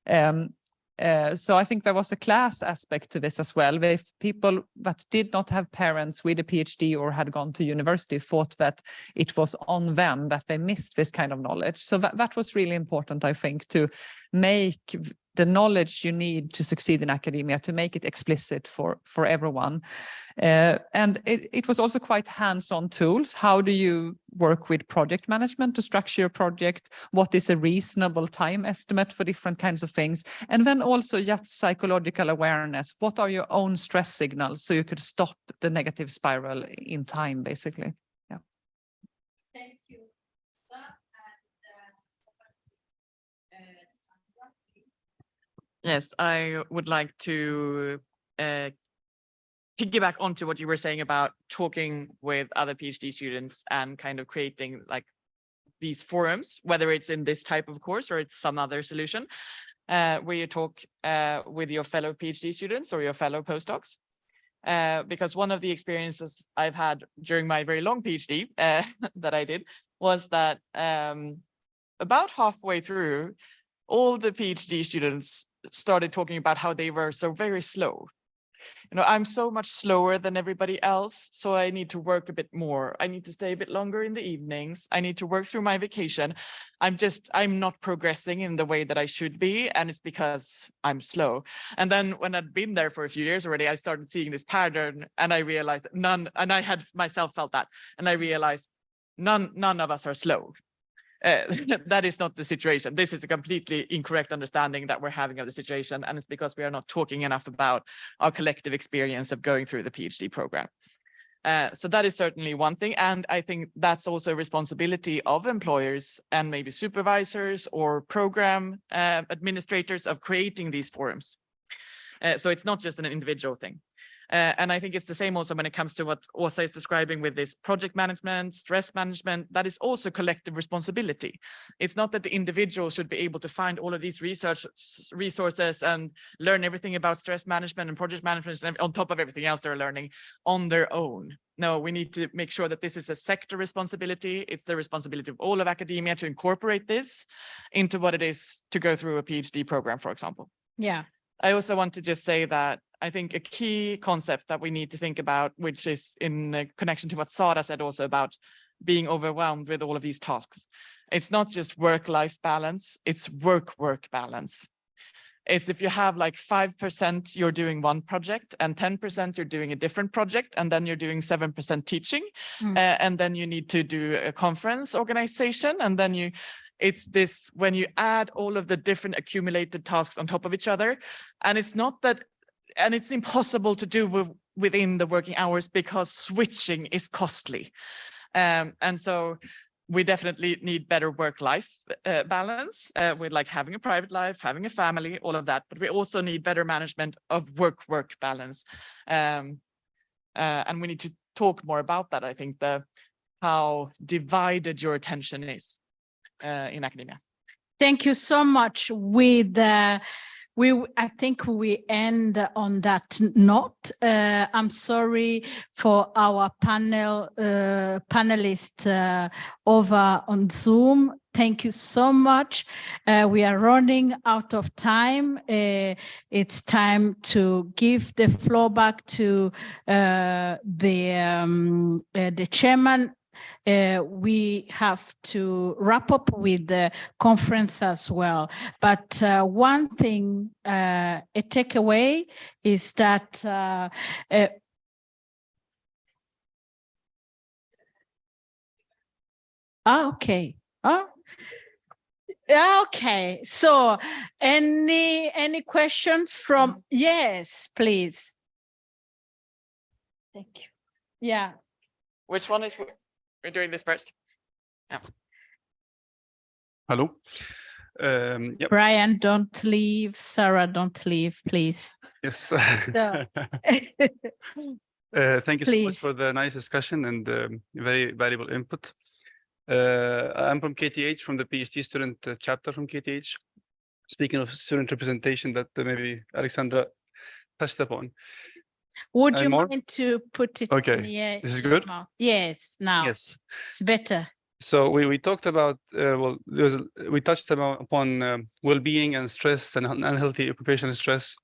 So I think there was a class aspect to this as well. If people that did not have parents with a PhD or had gone to university thought that it was on them, that they missed this kind of knowledge. So that was really important, I think, to make the knowledge you need to succeed in academia, to make it explicit for everyone. And it was also quite hands-on tools. How do you work with project management to structure your project? What is a reasonable time estimate for different kinds of things? And then also just psychological awareness. What are your own stress signals so you could stop the negative spiral in time, basically? Yeah. Thank you. Yes, I would like to piggyback onto what you were saying about talking with other PhD students and kind of creating like these forums, whether it's in this type of course or it's some other solution, where you talk with your fellow PhD students or your fellow postdocs. Because one of the experiences I've had during my very long PhD that I did was that about halfway through, all the PhD students started talking about how they were so very slow. You know, I'm so much slower than everybody else, so I need to work a bit more. I need to stay a bit longer in the evenings. I need to work through my vacation. I'm not progressing in the way that I should be, and it's because I'm slow. And then when I'd been there for a few years already, I started seeing this pattern, and I realized and I had myself felt that, and I realized none of us are slow. That is not the situation. This is a completely incorrect understanding that we're having of the situation, and it's because we are not talking enough about our collective experience of going through the PhD program. So that is certainly one thing, and I think that's also a responsibility of employers and maybe supervisors or program administrators of creating these forums. So it's not just an individual thing. And I think it's the same also when it comes to what Åsa is describing with this project management, stress management, that is also collective responsibility. It's not that the individual should be able to find all of these resources and learn everything about stress management and project management on top of everything else they're learning on their own. No, we need to make sure that this is a sector responsibility. It's the responsibility of all of academia to incorporate this into what it is to go through a PhD program, for example. Yeah. I also want to just say that I think a key concept that we need to think about, which is in connection to what Sara said also about being overwhelmed with all of these tasks. It's not just work-life balance, it's work-work balance. It's if you have like 5% you're doing one project and 10% you're doing a different project, and then you're doing 7% teaching, and then you need to do a conference organization, and then it's this when you add all of the different accumulated tasks on top of each other, and it's not that, and it's impossible to do within the working hours because switching is costly. And so we definitely need better work-life balance with like having a private life, having a family, all of that. But we also need better management of work-work balance. And we need to talk more about that. I think how divided your attention is in academia. Thank you so much. I think we end on that note. I'm sorry for our panelists over on Zoom. Thank you so much. We are running out of time. It's time to give the floor back to the chairman. We have to wrap up with the conference as well. But one thing, a takeaway is that okay. Okay. So any questions from? Yes, please. Thank you. Yeah. Which one is? We're doing this first. Yeah. Hello. Yep. Brian, don't leave. Sarah, don't leave, please. Yes. No. Thank you so much Please. for the nice discussion and very valuable input. I'm from KTH, from the PhD student chapter from KTH. Speaking of student representation that maybe Alexandra touched upon. Would you mind to put it? Okay. Yeah, This is good? Yes, now Yes. it's better. So we talked about, we touched upon well-being and stress and unhealthy occupational stress.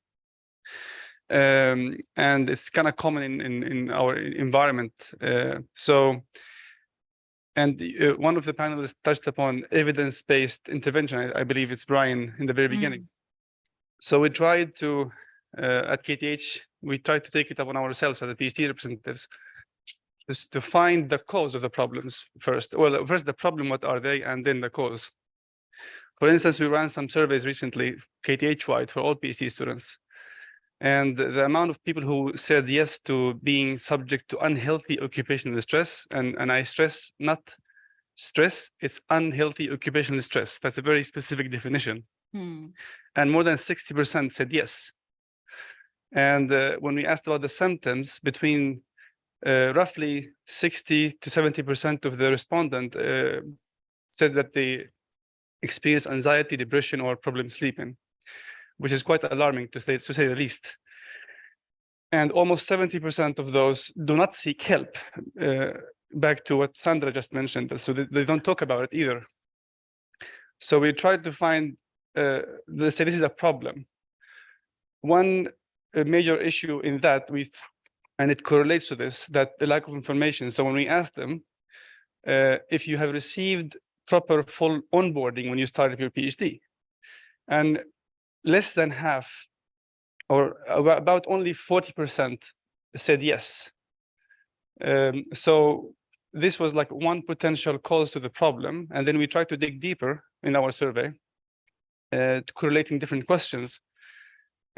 And it's kind of common in our environment. One of the panelists touched upon evidence-based intervention. I believe it's Brian in the very beginning. So we tried to, at KTH, we tried to take it upon ourselves as the PhD representatives, is to find the cause of the problems first. Well, first the problem, what are they, and then the cause. For instance, we ran some surveys recently, KTH-wide, for all PhD students. And the amount of people who said yes to being subject to unhealthy occupational stress, and I stress not stress, it's unhealthy occupational stress. That's a very specific definition. And more than 60% said yes. And when we asked about the symptoms, between roughly 60 to 70% of the respondent said that they experience anxiety, depression, or problem sleeping, which is quite alarming to say the least. And almost 70% of those do not seek help, back to what Sandra just mentioned. So they don't talk about it either. So we tried to find, this is a problem. One major issue in that, and it correlates to this, that the lack of information. So when we asked them, if you have received proper full onboarding when you started your PhD, and less than half, or about only 40% said yes. So this was like one potential cause to the problem. And then we tried to dig deeper in our survey, correlating different questions.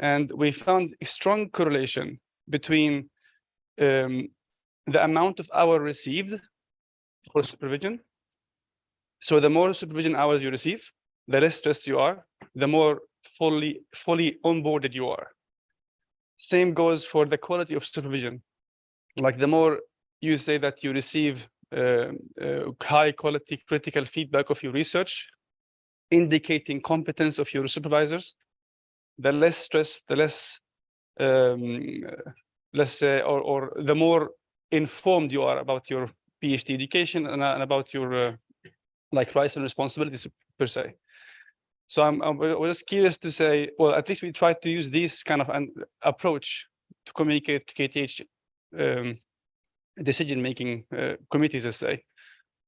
And we found a strong correlation between the amount of hours received for supervision. So the more supervision hours you receive, the less stressed you are, the more fully onboarded you are. Same goes for the quality of supervision. Like the more you say that you receive high quality critical feedback of your research, indicating competence of your supervisors, the less stress, the less, let's say, or the more informed you are about your PhD education and about your like rights and responsibilities per se. So I'm just curious to say, well, at least we tried to use this kind of an approach to communicate to KTH decision-making committees, let's say,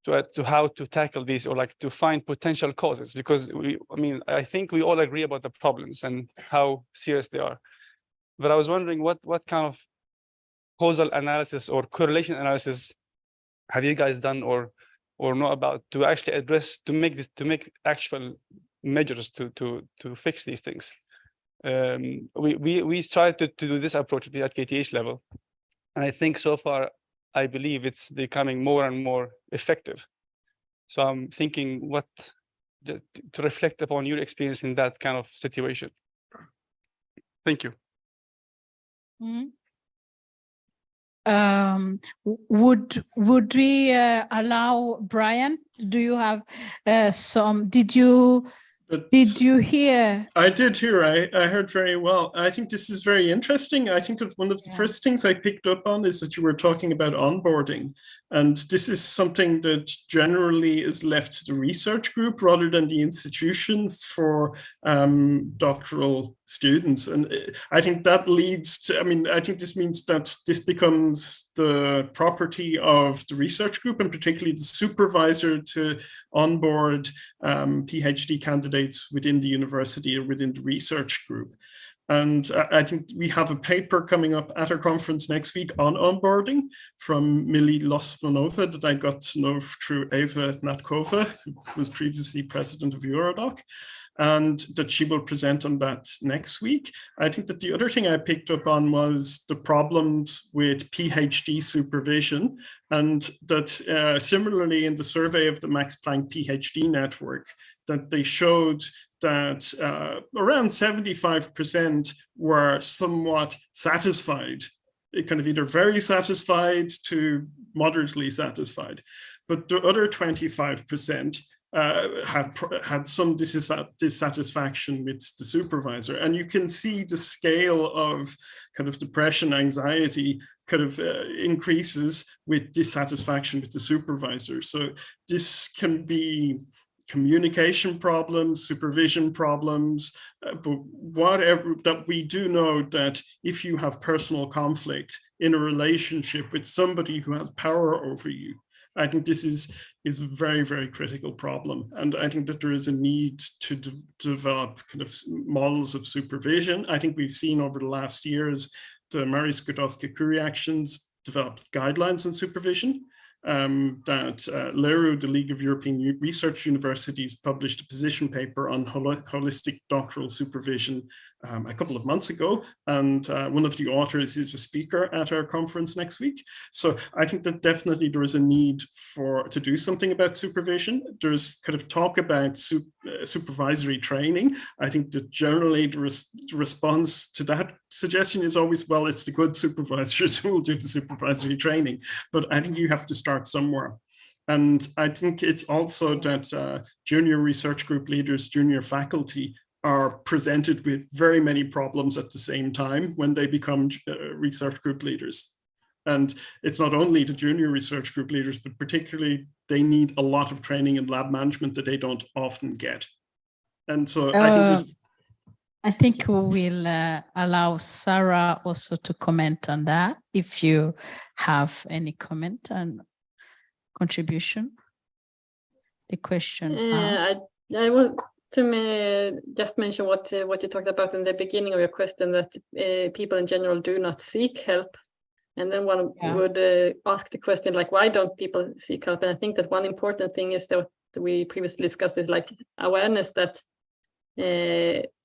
to how to tackle these, or like to find potential causes, because I think we all agree about the problems and how serious they are. But I was wondering what kind of causal analysis or correlation analysis have you guys done or know about to actually address, to make actual measures to fix these things. We tried to do this approach at KTH level, and I think so far I believe it's becoming more and more effective. So I'm thinking to reflect upon your experience in that kind of situation. Thank you. Would we allow Brian? Do you have some? Did you hear? I did hear. I heard very well. I think this is very interesting. I think that one of the first things I picked up on is that you were talking about onboarding. And this is something that generally is left to the research group rather than the institution for doctoral students. And I think that leads to, I think this means that this becomes the property of the research group, and particularly the supervisor, to onboard PhD candidates within the university or within the research group. And I think we have a paper coming up at our conference next week on onboarding from Millie Losmanova that I got to know through Eva Natkova, who was previously president of Eurodoc, and that she will present on that next week. I think that the other thing I picked up on was the problems with PhD supervision, and that similarly in the survey of the Max Planck PhD network, that they showed that around 75% were somewhat satisfied, kind of either very satisfied to moderately satisfied. But the other 25% had some dissatisfaction with the supervisor. And you can see the scale of kind of depression, anxiety kind of increases with dissatisfaction with the supervisor. So this can be communication problems, supervision problems, but whatever, that we do know that if you have personal conflict in a relationship with somebody who has power over you, I think this is a very, very critical problem. And I think that there is a need to develop kind of models of supervision. I think we've seen over the last years, the Mary Skłodowska-Curie actions developed guidelines on supervision. That LERU, the League of European Research Universities, published a position paper on holistic doctoral supervision a couple of months ago, and one of the authors is a speaker at our conference next week. So I think that definitely there is a need to do something about supervision. There's kind of talk about supervisory training. I think that generally the response to that suggestion is always, well, it's the good supervisors who will do the supervisory training. But I think you have to start somewhere. And I think it's also that junior research group leaders, junior faculty, are presented with very many problems at the same time when they become research group leaders. And it's not only the junior research group leaders, but particularly they need a lot of training in lab management that they don't often get. And so I think we will allow Sarah also to comment on that, if you have any comment and contribution. The question asked. I will just mention what you talked about in the beginning of your question, that people in general do not seek help. And then one would ask the question, like, why don't people seek help? And I think that one important thing is that we previously discussed is like awareness that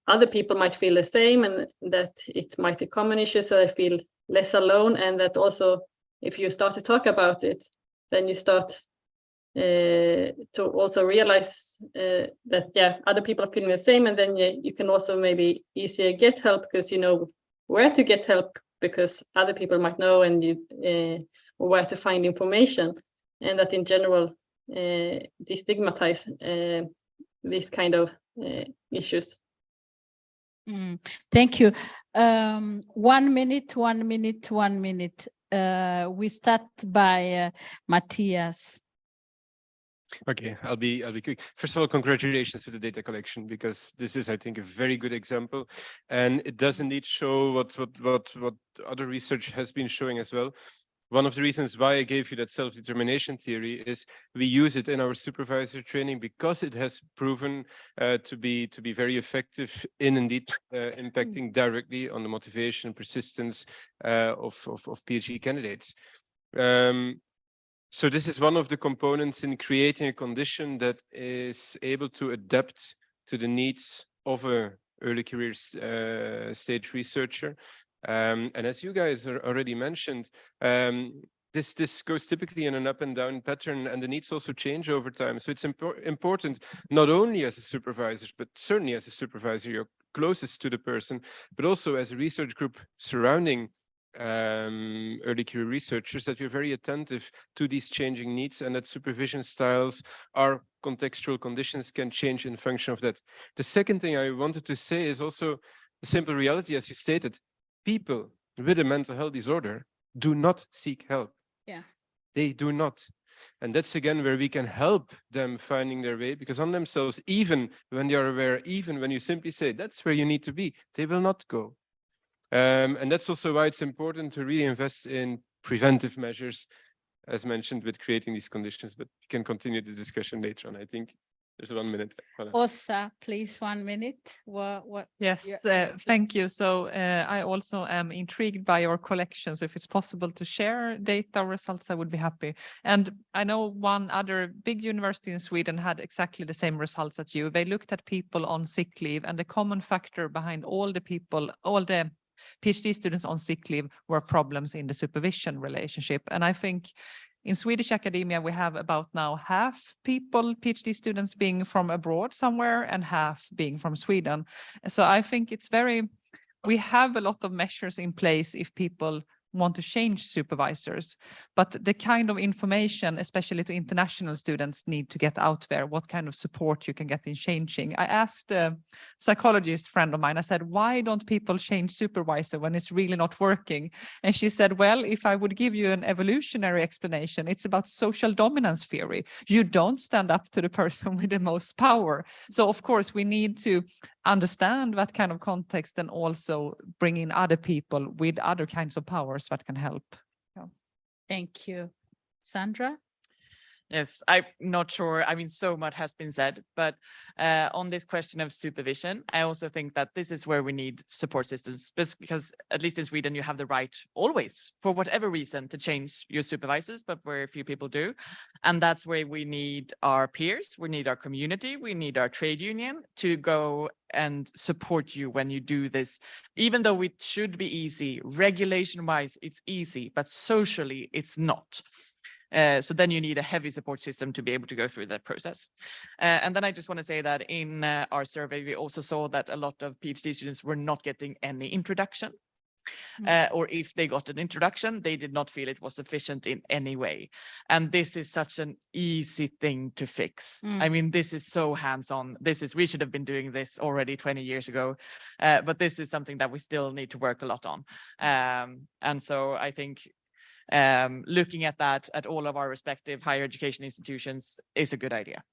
other people might feel the same, and that it might be common issues, so they feel less alone. And that also, if you start to talk about it, then you start to also realize that other people are feeling the same, and then you can also maybe easier get help because you know where to get help, because other people might know, and you where to find information, and that in general destigmatize these kind of issues. Thank you. 1 minute. We start by Matthias. Okay, I'll be quick. First of all, congratulations with the data collection, because this is, I think, a very good example, and it does indeed show what other research has been showing as well. One of the reasons why I gave you that self-determination theory is we use it in our supervisor training because it has proven to be very effective in indeed impacting directly on the motivation, persistence of PhD candidates. So this is one of the components in creating a condition that is able to adapt to the needs of a early career stage researcher. And as you guys already mentioned, this goes typically in an up and down pattern, and the needs also change over time. So it's important not only as a supervisor, but certainly as a supervisor, you're closest to the person, but also as a research group surrounding early career researchers, that we're very attentive to these changing needs, and that supervision styles, our contextual conditions can change in function of that. The second thing I wanted to say is also the simple reality, as you stated, people with a mental health disorder do not seek help. Yeah. They do not. And that's again where we can help them finding their way, because on themselves, even when they are aware, even when you simply say that's where you need to be, they will not go. And that's also why it's important to really invest in preventive measures, as mentioned, with creating these conditions. But we can continue the discussion later on. I think there's 1 minute. Voilà. Osa, please, 1 minute. What? Yes, thank you. So I also am intrigued by your collections. If it's possible to share data results, I would be happy. And I know one other big university in Sweden had exactly the same results as you. They looked at people on sick leave, and the common factor behind all the people, all the PhD students on sick leave, were problems in the supervision relationship. And I think in Swedish academia, we have about now half people, PhD students, being from abroad somewhere and half being from Sweden. So I think it's we have a lot of measures in place if people want to change supervisors, but the kind of information, especially to international students, need to get out there, what kind of support you can get in changing. I asked a psychologist friend of mine, I said, why don't people change supervisor when it's really not working? And she said, well, if I would give you an evolutionary explanation, it's about social dominance theory. You don't stand up to the person with the most power. So of course we need to understand that kind of context and also bring in other people with other kinds of powers that can help. Yeah. Thank you. Sandra? Yes, I'm not sure. I mean, so much has been said, but on this question of supervision, I also think that this is where we need support systems, because at least in Sweden, you have the right always, for whatever reason, to change your supervisors, but very few people do. And that's where we need our peers, we need our community, we need our trade union to go and support you when you do this. Even though it should be easy, regulation-wise, it's easy, but socially, it's not. So then you need a heavy support system to be able to go through that process. And then I just want to say that in our survey, we also saw that a lot of PhD students were not getting any introduction. Or if they got an introduction, they did not feel it was sufficient in any way. And this is such an easy thing to fix. I mean, this is so hands-on. We should have been doing this already 20 years ago, but this is something that we still need to work a lot on. And so I think looking at that at all of our respective higher education institutions is a good idea.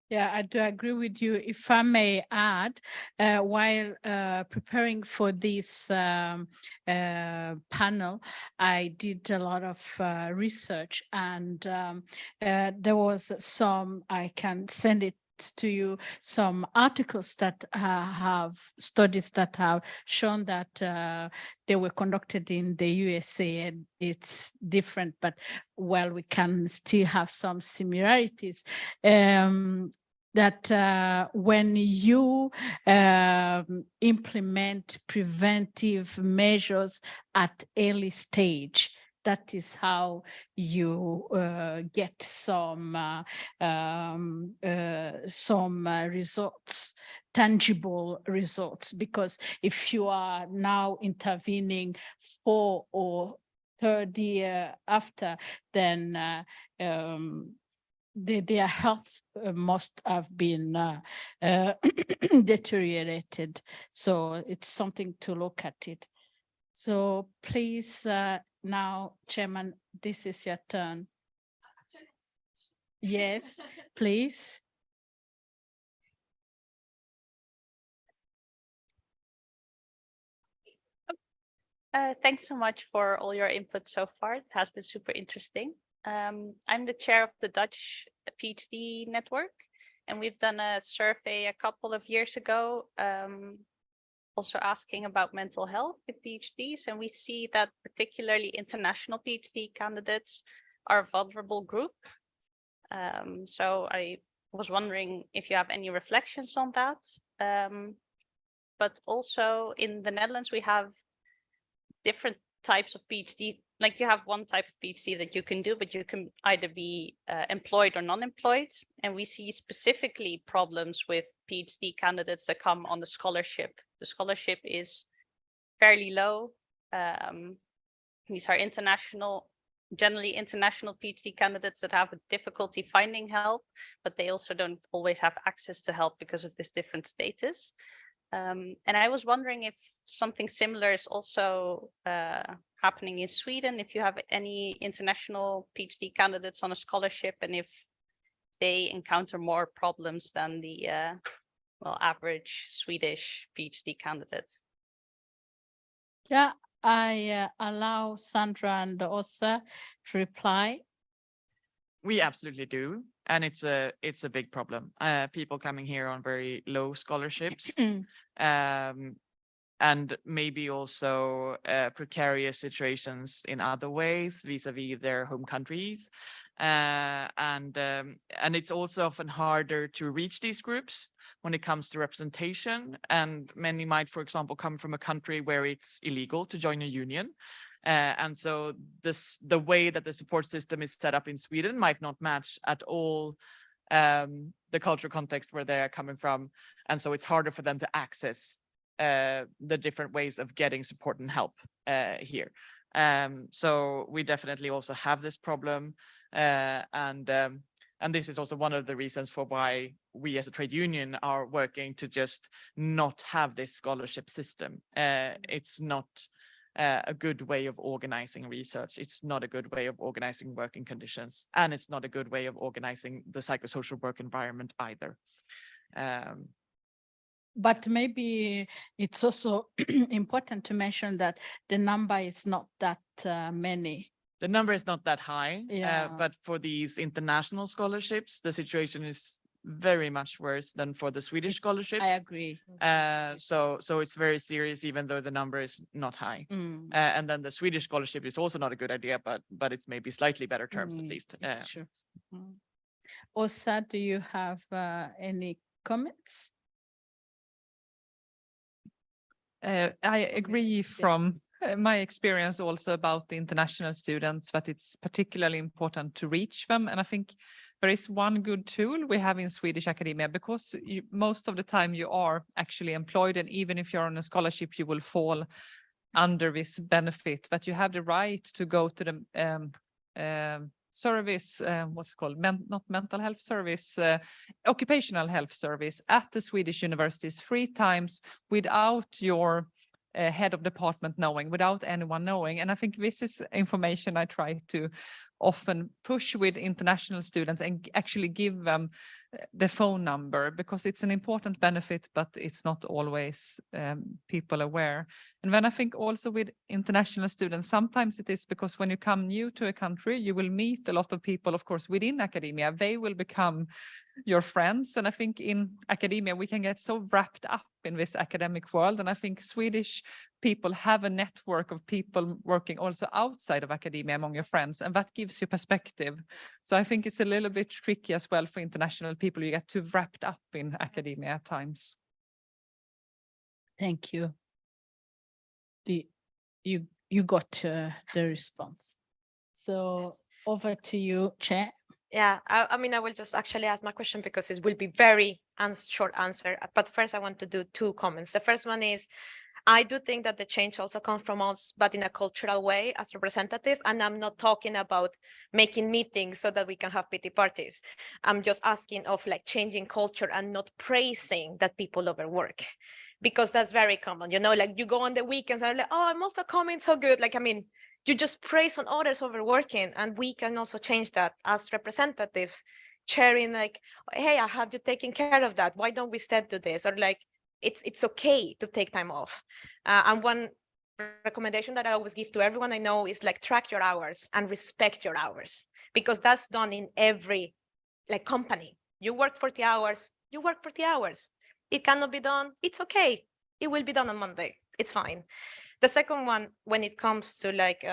Yeah, I do agree with you. If I may add, while preparing for this panel, I did a lot of research, and there was some, I can send it to you, some articles that have studies that have shown that they were conducted in the USA, and it's different, but well, we can still have some similarities. That when you implement preventive measures at early stage, that is how you get some results, tangible results. Because if you are now intervening 4 or 3rd year after, then their health must have been deteriorated. So it's something to look at it. So please, now, Chairman, this is your turn. Yes, please. Thanks so much for all your input so far. It has been super interesting. I'm the chair of the Dutch PhD network, and we've done a survey a couple of years ago, also asking about mental health with PhDs, and we see that particularly international PhD candidates are a vulnerable group. So I was wondering if you have any reflections on that. But also in the Netherlands, we have different types of PhD. Like you have one type of PhD that you can do, but you can either be employed or non-employed. And we see specifically problems with PhD candidates that come on the scholarship. The scholarship is fairly low. These are generally international PhD candidates that have a difficulty finding help, but they also don't always have access to help because of this different status. And I was wondering if something similar is also happening in Sweden, if you have any international PhD candidates on a scholarship and if they encounter more problems than the average Swedish PhD candidates. Yeah, I allow Sandra and Åsa to reply. We absolutely do. And it's a big problem. People coming here on very low scholarships. And maybe also precarious situations in other ways vis-a-vis their home countries. And it's also often harder to reach these groups when it comes to representation. And many might, for example, come from a country where it's illegal to join a union. And so the way that the support system is set up in Sweden might not match at all the cultural context where they are coming from. And so it's harder for them to access the different ways of getting support and help here. So we definitely also have this problem. And this is also one of the reasons for why we as a trade union are working to just not have this scholarship system. It's not a good way of organizing research. It's not a good way of organizing working conditions, and it's not a good way of organizing the psychosocial work environment either. But maybe it's also important to mention that the number is not that many. The number is not that high, Yeah. but for these international scholarships, the situation is very much worse than for the Swedish scholarships. I agree. So it's very serious, even though the number is not high. And then the Swedish scholarship is also not a good idea, but it's maybe slightly better terms at least. That's true. Åsa, do you have any comments? I agree from my experience also about the international students, that it's particularly important to reach them. And I think there is one good tool we have in Swedish academia, because most of the time you are actually employed, and even if you're on a scholarship, you will fall under this benefit, that you have the right to go to the service, what's called, not mental health service, occupational health service at the Swedish universities 3 times without your head of department knowing, without anyone knowing. And I think this is information I try to often push with international students and actually give them the phone number, because it's an important benefit, but it's not always people aware. And then I think also with international students, sometimes it is because when you come new to a country, you will meet a lot of people, of course, within academia. They will become your friends. And I think in academia, we can get so wrapped up in this academic world. And I think Swedish people have a network of people working also outside of academia among your friends, and that gives you perspective. So I think it's a little bit tricky as well for international people. You get too wrapped up in academia at times. Thank you. You got the response. So over to you, Chair. Yeah, I mean, I will just actually ask my question because it will be very short answer. But first, I want to do 2 comments. The first one is, I do think that the change also comes from us, but in a cultural way as representative. And I'm not talking about making meetings so that we can have pity parties. I'm just asking of like changing culture and not praising that people overwork, because that's very common. You know, like you go on the weekends and like, oh, I'm also coming so good. Like, I mean, you just praise on others overworking, and we can also change that as representatives, sharing like, hey, I have you taken care of that. Why don't we instead do this? Or like, it's okay to take time off. And one recommendation that I always give to everyone I know is like track your hours and respect your hours, because that's done in every like company. You work 40 hours, you work 40 hours. It cannot be done, it's okay. It will be done on Monday, it's fine. The second one, when it comes to like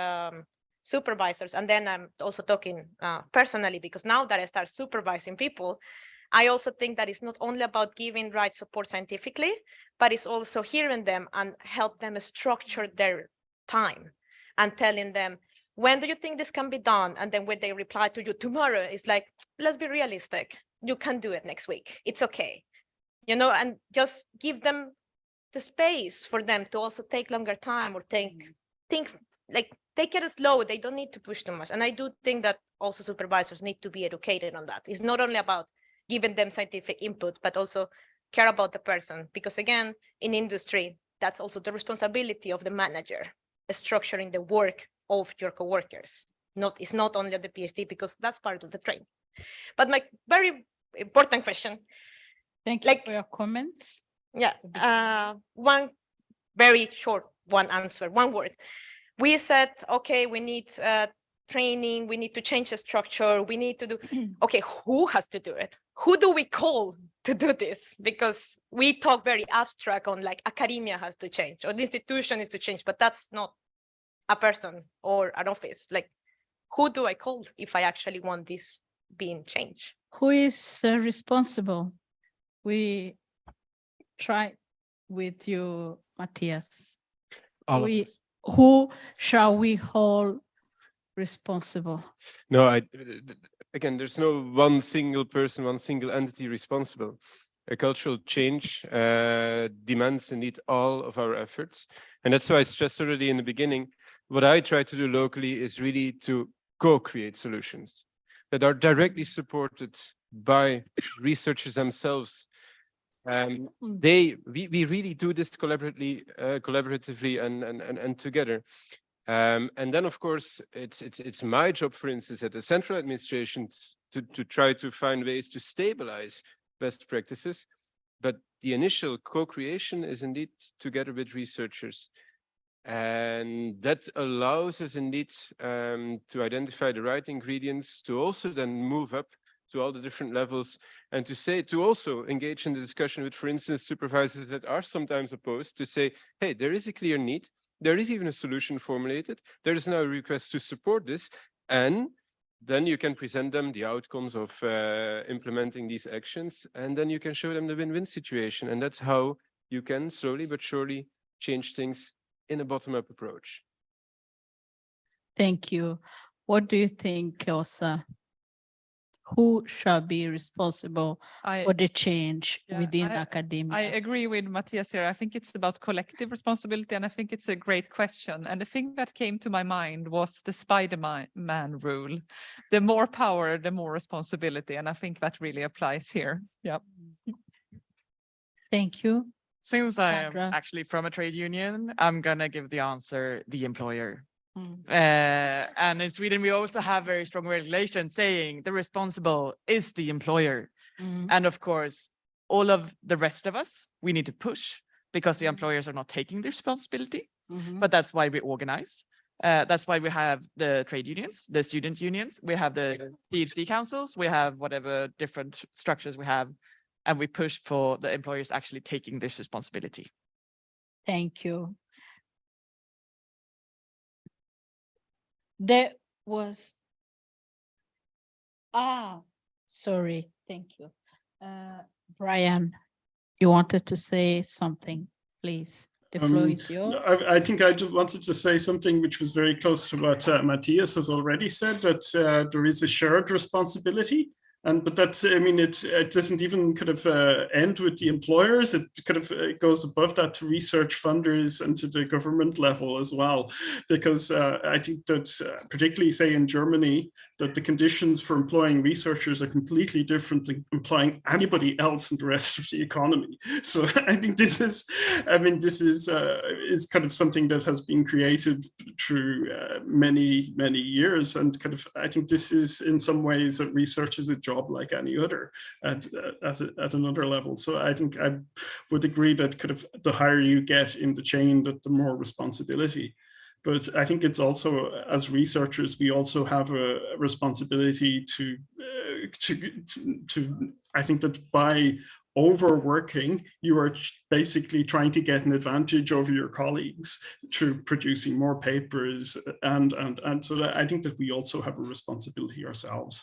supervisors, and then I'm also talking personally, because now that I start supervising people, I also think that it's not only about giving right support scientifically, but it's also hearing them and help them structure their time and telling them, when do you think this can be done? And then when they reply to you tomorrow, it's like, let's be realistic. You can do it next week. It's okay. You know, and just give them the space for them to also take longer time or think like take it slow. They don't need to push too much. And I do think that also supervisors need to be educated on that. It's not only about giving them scientific input, but also care about the person. Because again, in industry, that's also the responsibility of the manager, structuring the work of your coworkers. It's not only the PhD, because that's part of the training. But my very important question. Thank you for your comments. Yeah, one very short answer, one word. We said, okay, we need training, we need to change the structure, we need to do, okay, who has to do it? Who do we call to do this? Because we talk very abstract on like academia has to change or the institution is to change, but that's not a person or an office. Like, who do I call if I actually want this being changed? Who is responsible? We try with you, Matthias. Who shall we hold responsible? No, again, there's no one single person, one single entity responsible. A cultural change demands indeed all of our efforts. And that's why I stressed already in the beginning, what I try to do locally is really to co-create solutions that are directly supported by researchers themselves. We really do this collaboratively and together. And then, of course, it's my job, for instance, at the central administration to try to find ways to stabilize best practices. But the initial co-creation is indeed together with researchers. And that allows us indeed to identify the right ingredients, to also then move up to all the different levels, and to also engage in the discussion with, for instance, supervisors that are sometimes opposed, to say, hey, there is a clear need, there is even a solution formulated, there is now a request to support this, and then you can present them the outcomes of implementing these actions, and then you can show them the win-win situation, and that's how you can slowly but surely change things in a bottom-up approach. Thank you. What do you think, Elsa? Who shall be responsible for the change within academia? I agree with Matthias here. I think it's about collective responsibility, and I think it's a great question. And the thing that came to my mind was the Spider-Man rule. The more power, the more responsibility. And I think that really applies here. Yeah. Thank you. Since I am actually from a trade union, I'm going to give the answer, the employer. And in Sweden, we also have very strong regulations saying the responsible is the employer. And of course, all of the rest of us, we need to push because the employers are not taking the responsibility. But that's why we organize. That's why we have the trade unions, the student unions, we have the PhD councils, we have whatever different structures we have, and we push for the employers actually taking this responsibility. Thank you. There was, sorry, thank you. Brian, you wanted to say something, please. The floor is yours. I think I just wanted to say something which was very close to what Matthias has already said, that there is a shared responsibility. But that's, I mean, it doesn't even kind of end with the employers. It kind of goes above that to research funders and to the government level as well. Because I think that particularly, say, in Germany, that the conditions for employing researchers are completely different than employing anybody else in the rest of the economy. So I think this is, is kind of something that has been created through many years. And kind of, I think this is in some ways that research is a job like any other at another level. So I think I would agree that kind of the higher you get in the chain, that the more responsibility. But I think it's also, as researchers, we also have a responsibility to I think that by overworking, you are basically trying to get an advantage over your colleagues through producing more papers, and so that I think that we also have a responsibility ourselves.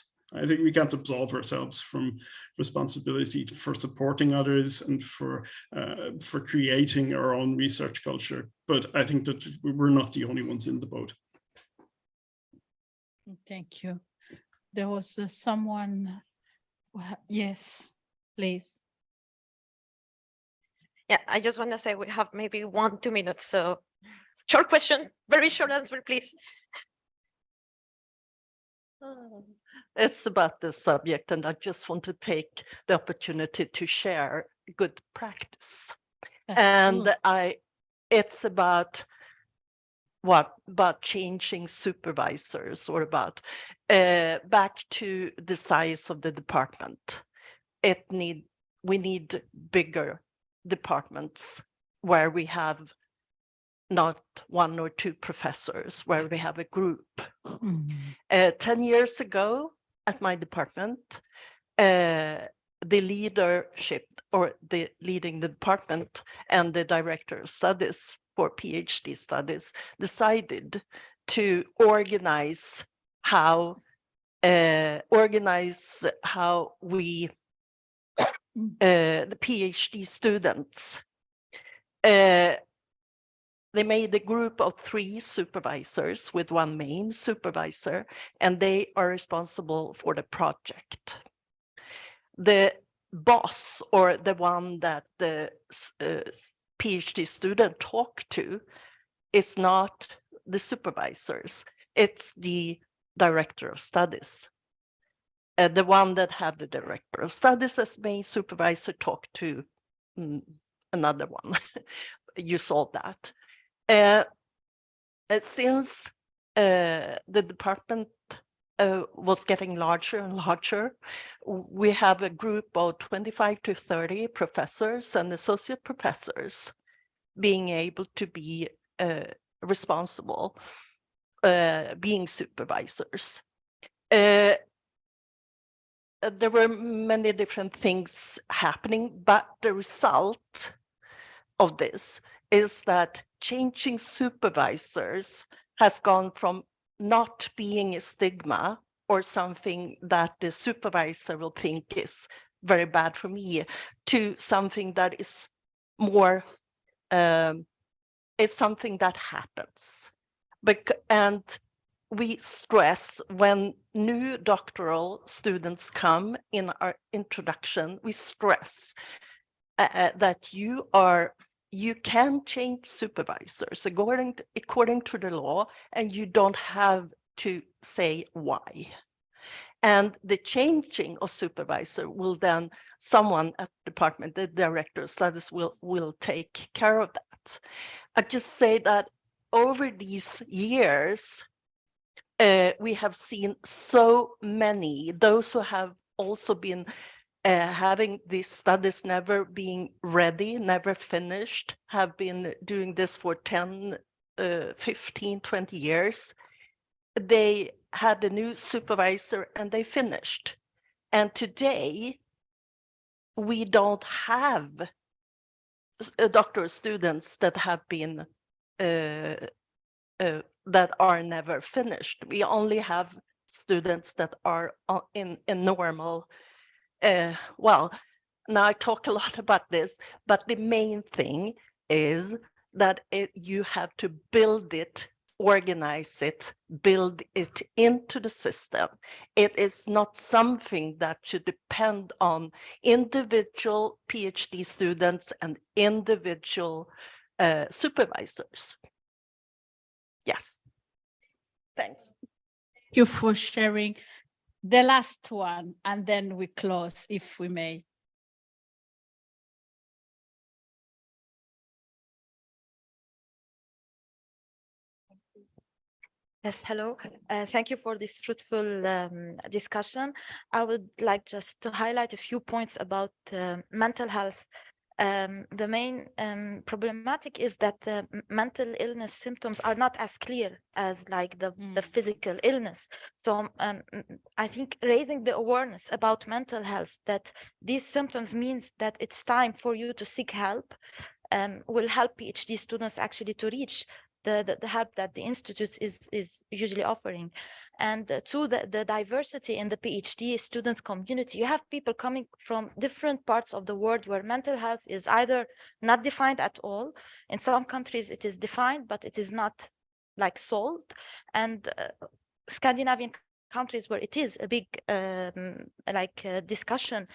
I think we can't absolve ourselves from responsibility for supporting others and for creating our own research culture. But I think that we're not the only ones in the boat. Thank you. There was someone. Yes, please. Yeah, I just want to say we have maybe 1-2 minutes. So short question, very short answer, please. It's about this subject, and I just want to take the opportunity to share good practice. And it's about what? About changing supervisors, or about back to the size of the department. We need bigger departments where we have not 1 or 2 professors, where we have a group. 10 years ago at my department, the leadership, or the leading the department, and the director of studies for PhD studies decided to organize how we the PhD students. They made a group of 3 supervisors with 1 main supervisor, and they are responsible for the project. The boss, or the one that the PhD student talked to, is not the supervisors. It's the director of studies. The one that had the director of studies as main supervisor talked to another one. You saw that. Since the department was getting larger and larger, we have a group of 25 to 30 professors and associate professors being able to be responsible, being supervisors. There were many different things happening, but the result of this is that changing supervisors has gone from not being a stigma or something that the supervisor will think is very bad for me, to something that is more, is something that happens. And we stress, when new doctoral students come in our introduction, we stress that you can change supervisors according to the law, and you don't have to say why. And the changing of supervisor will then, someone at the department, the director of studies, will take care of that. I just say that over these years, we have seen so many, those who have also been having these studies never being ready, never finished, have been doing this for 10, 15, 20 years. They had a new supervisor and they finished. And today, we don't have doctoral students that have been that are never finished. We only have students that are in normal. Well, now I talk a lot about this, but the main thing is that you have to build it, organize it, build it into the system. It is not something that should depend on individual PhD students and individual supervisors. Yes, thanks. Thank you for sharing. The last one, and then we close, if we may. Yes, hello. Thank you for this fruitful discussion. I would like just to highlight a few points about mental health. The main problematic is that mental illness symptoms are not as clear as like the physical illness. So I think raising the awareness about mental health, that these symptoms means that it's time for you to seek help, will help PhD students actually to reach the help that the institute is usually offering. And to the diversity in the PhD student community, you have people coming from different parts of the world where mental health is either not defined at all. In some countries it is defined, but it is not like solved. And Scandinavian countries where it is a big discussion,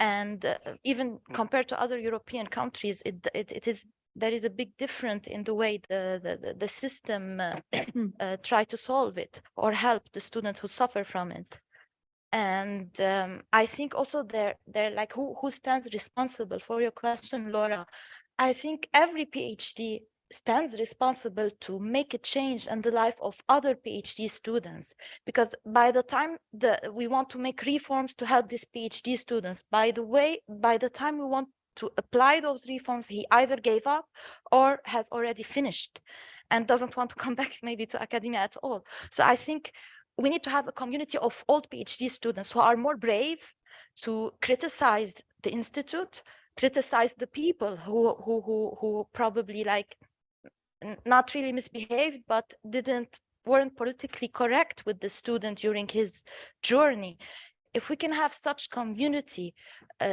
and even compared to other European countries, it is, there is a big difference in the way the system try to solve it or help the student who suffer from it. And I think also they're like, who stands responsible for your question, Laura? I think every PhD stands responsible to make a change in the life of other PhD students, because by the time we want to make reforms to help these PhD students, by the time we want to apply those reforms, he either gave up or has already finished and doesn't want to come back maybe to academia at all. So I think we need to have a community of old PhD students who are more brave to criticize the institute, criticize the people who probably like not really misbehaved, but weren't politically correct with the student during his journey. If we can have such community,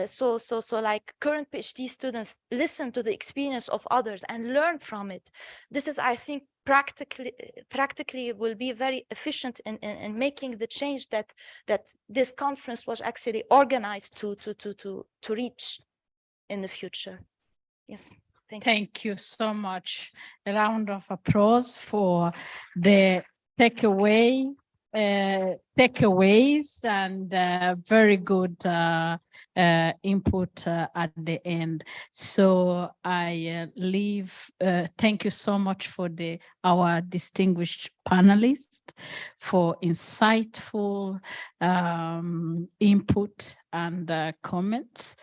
so like current PhD students listen to the experience of others and learn from it, this is, I think, practically will be very efficient in making the change that this conference was actually organized to reach in the future. Yes, Thank you so much. A round of applause for the takeaways and very good input at the end. So I thank you so much for our distinguished panelists for insightful input and comments.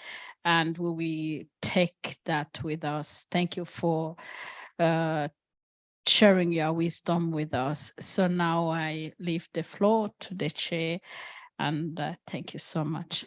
And we will take that with us. Thank you for sharing your wisdom with us. So now I leave the floor to the chair, and thank you so much.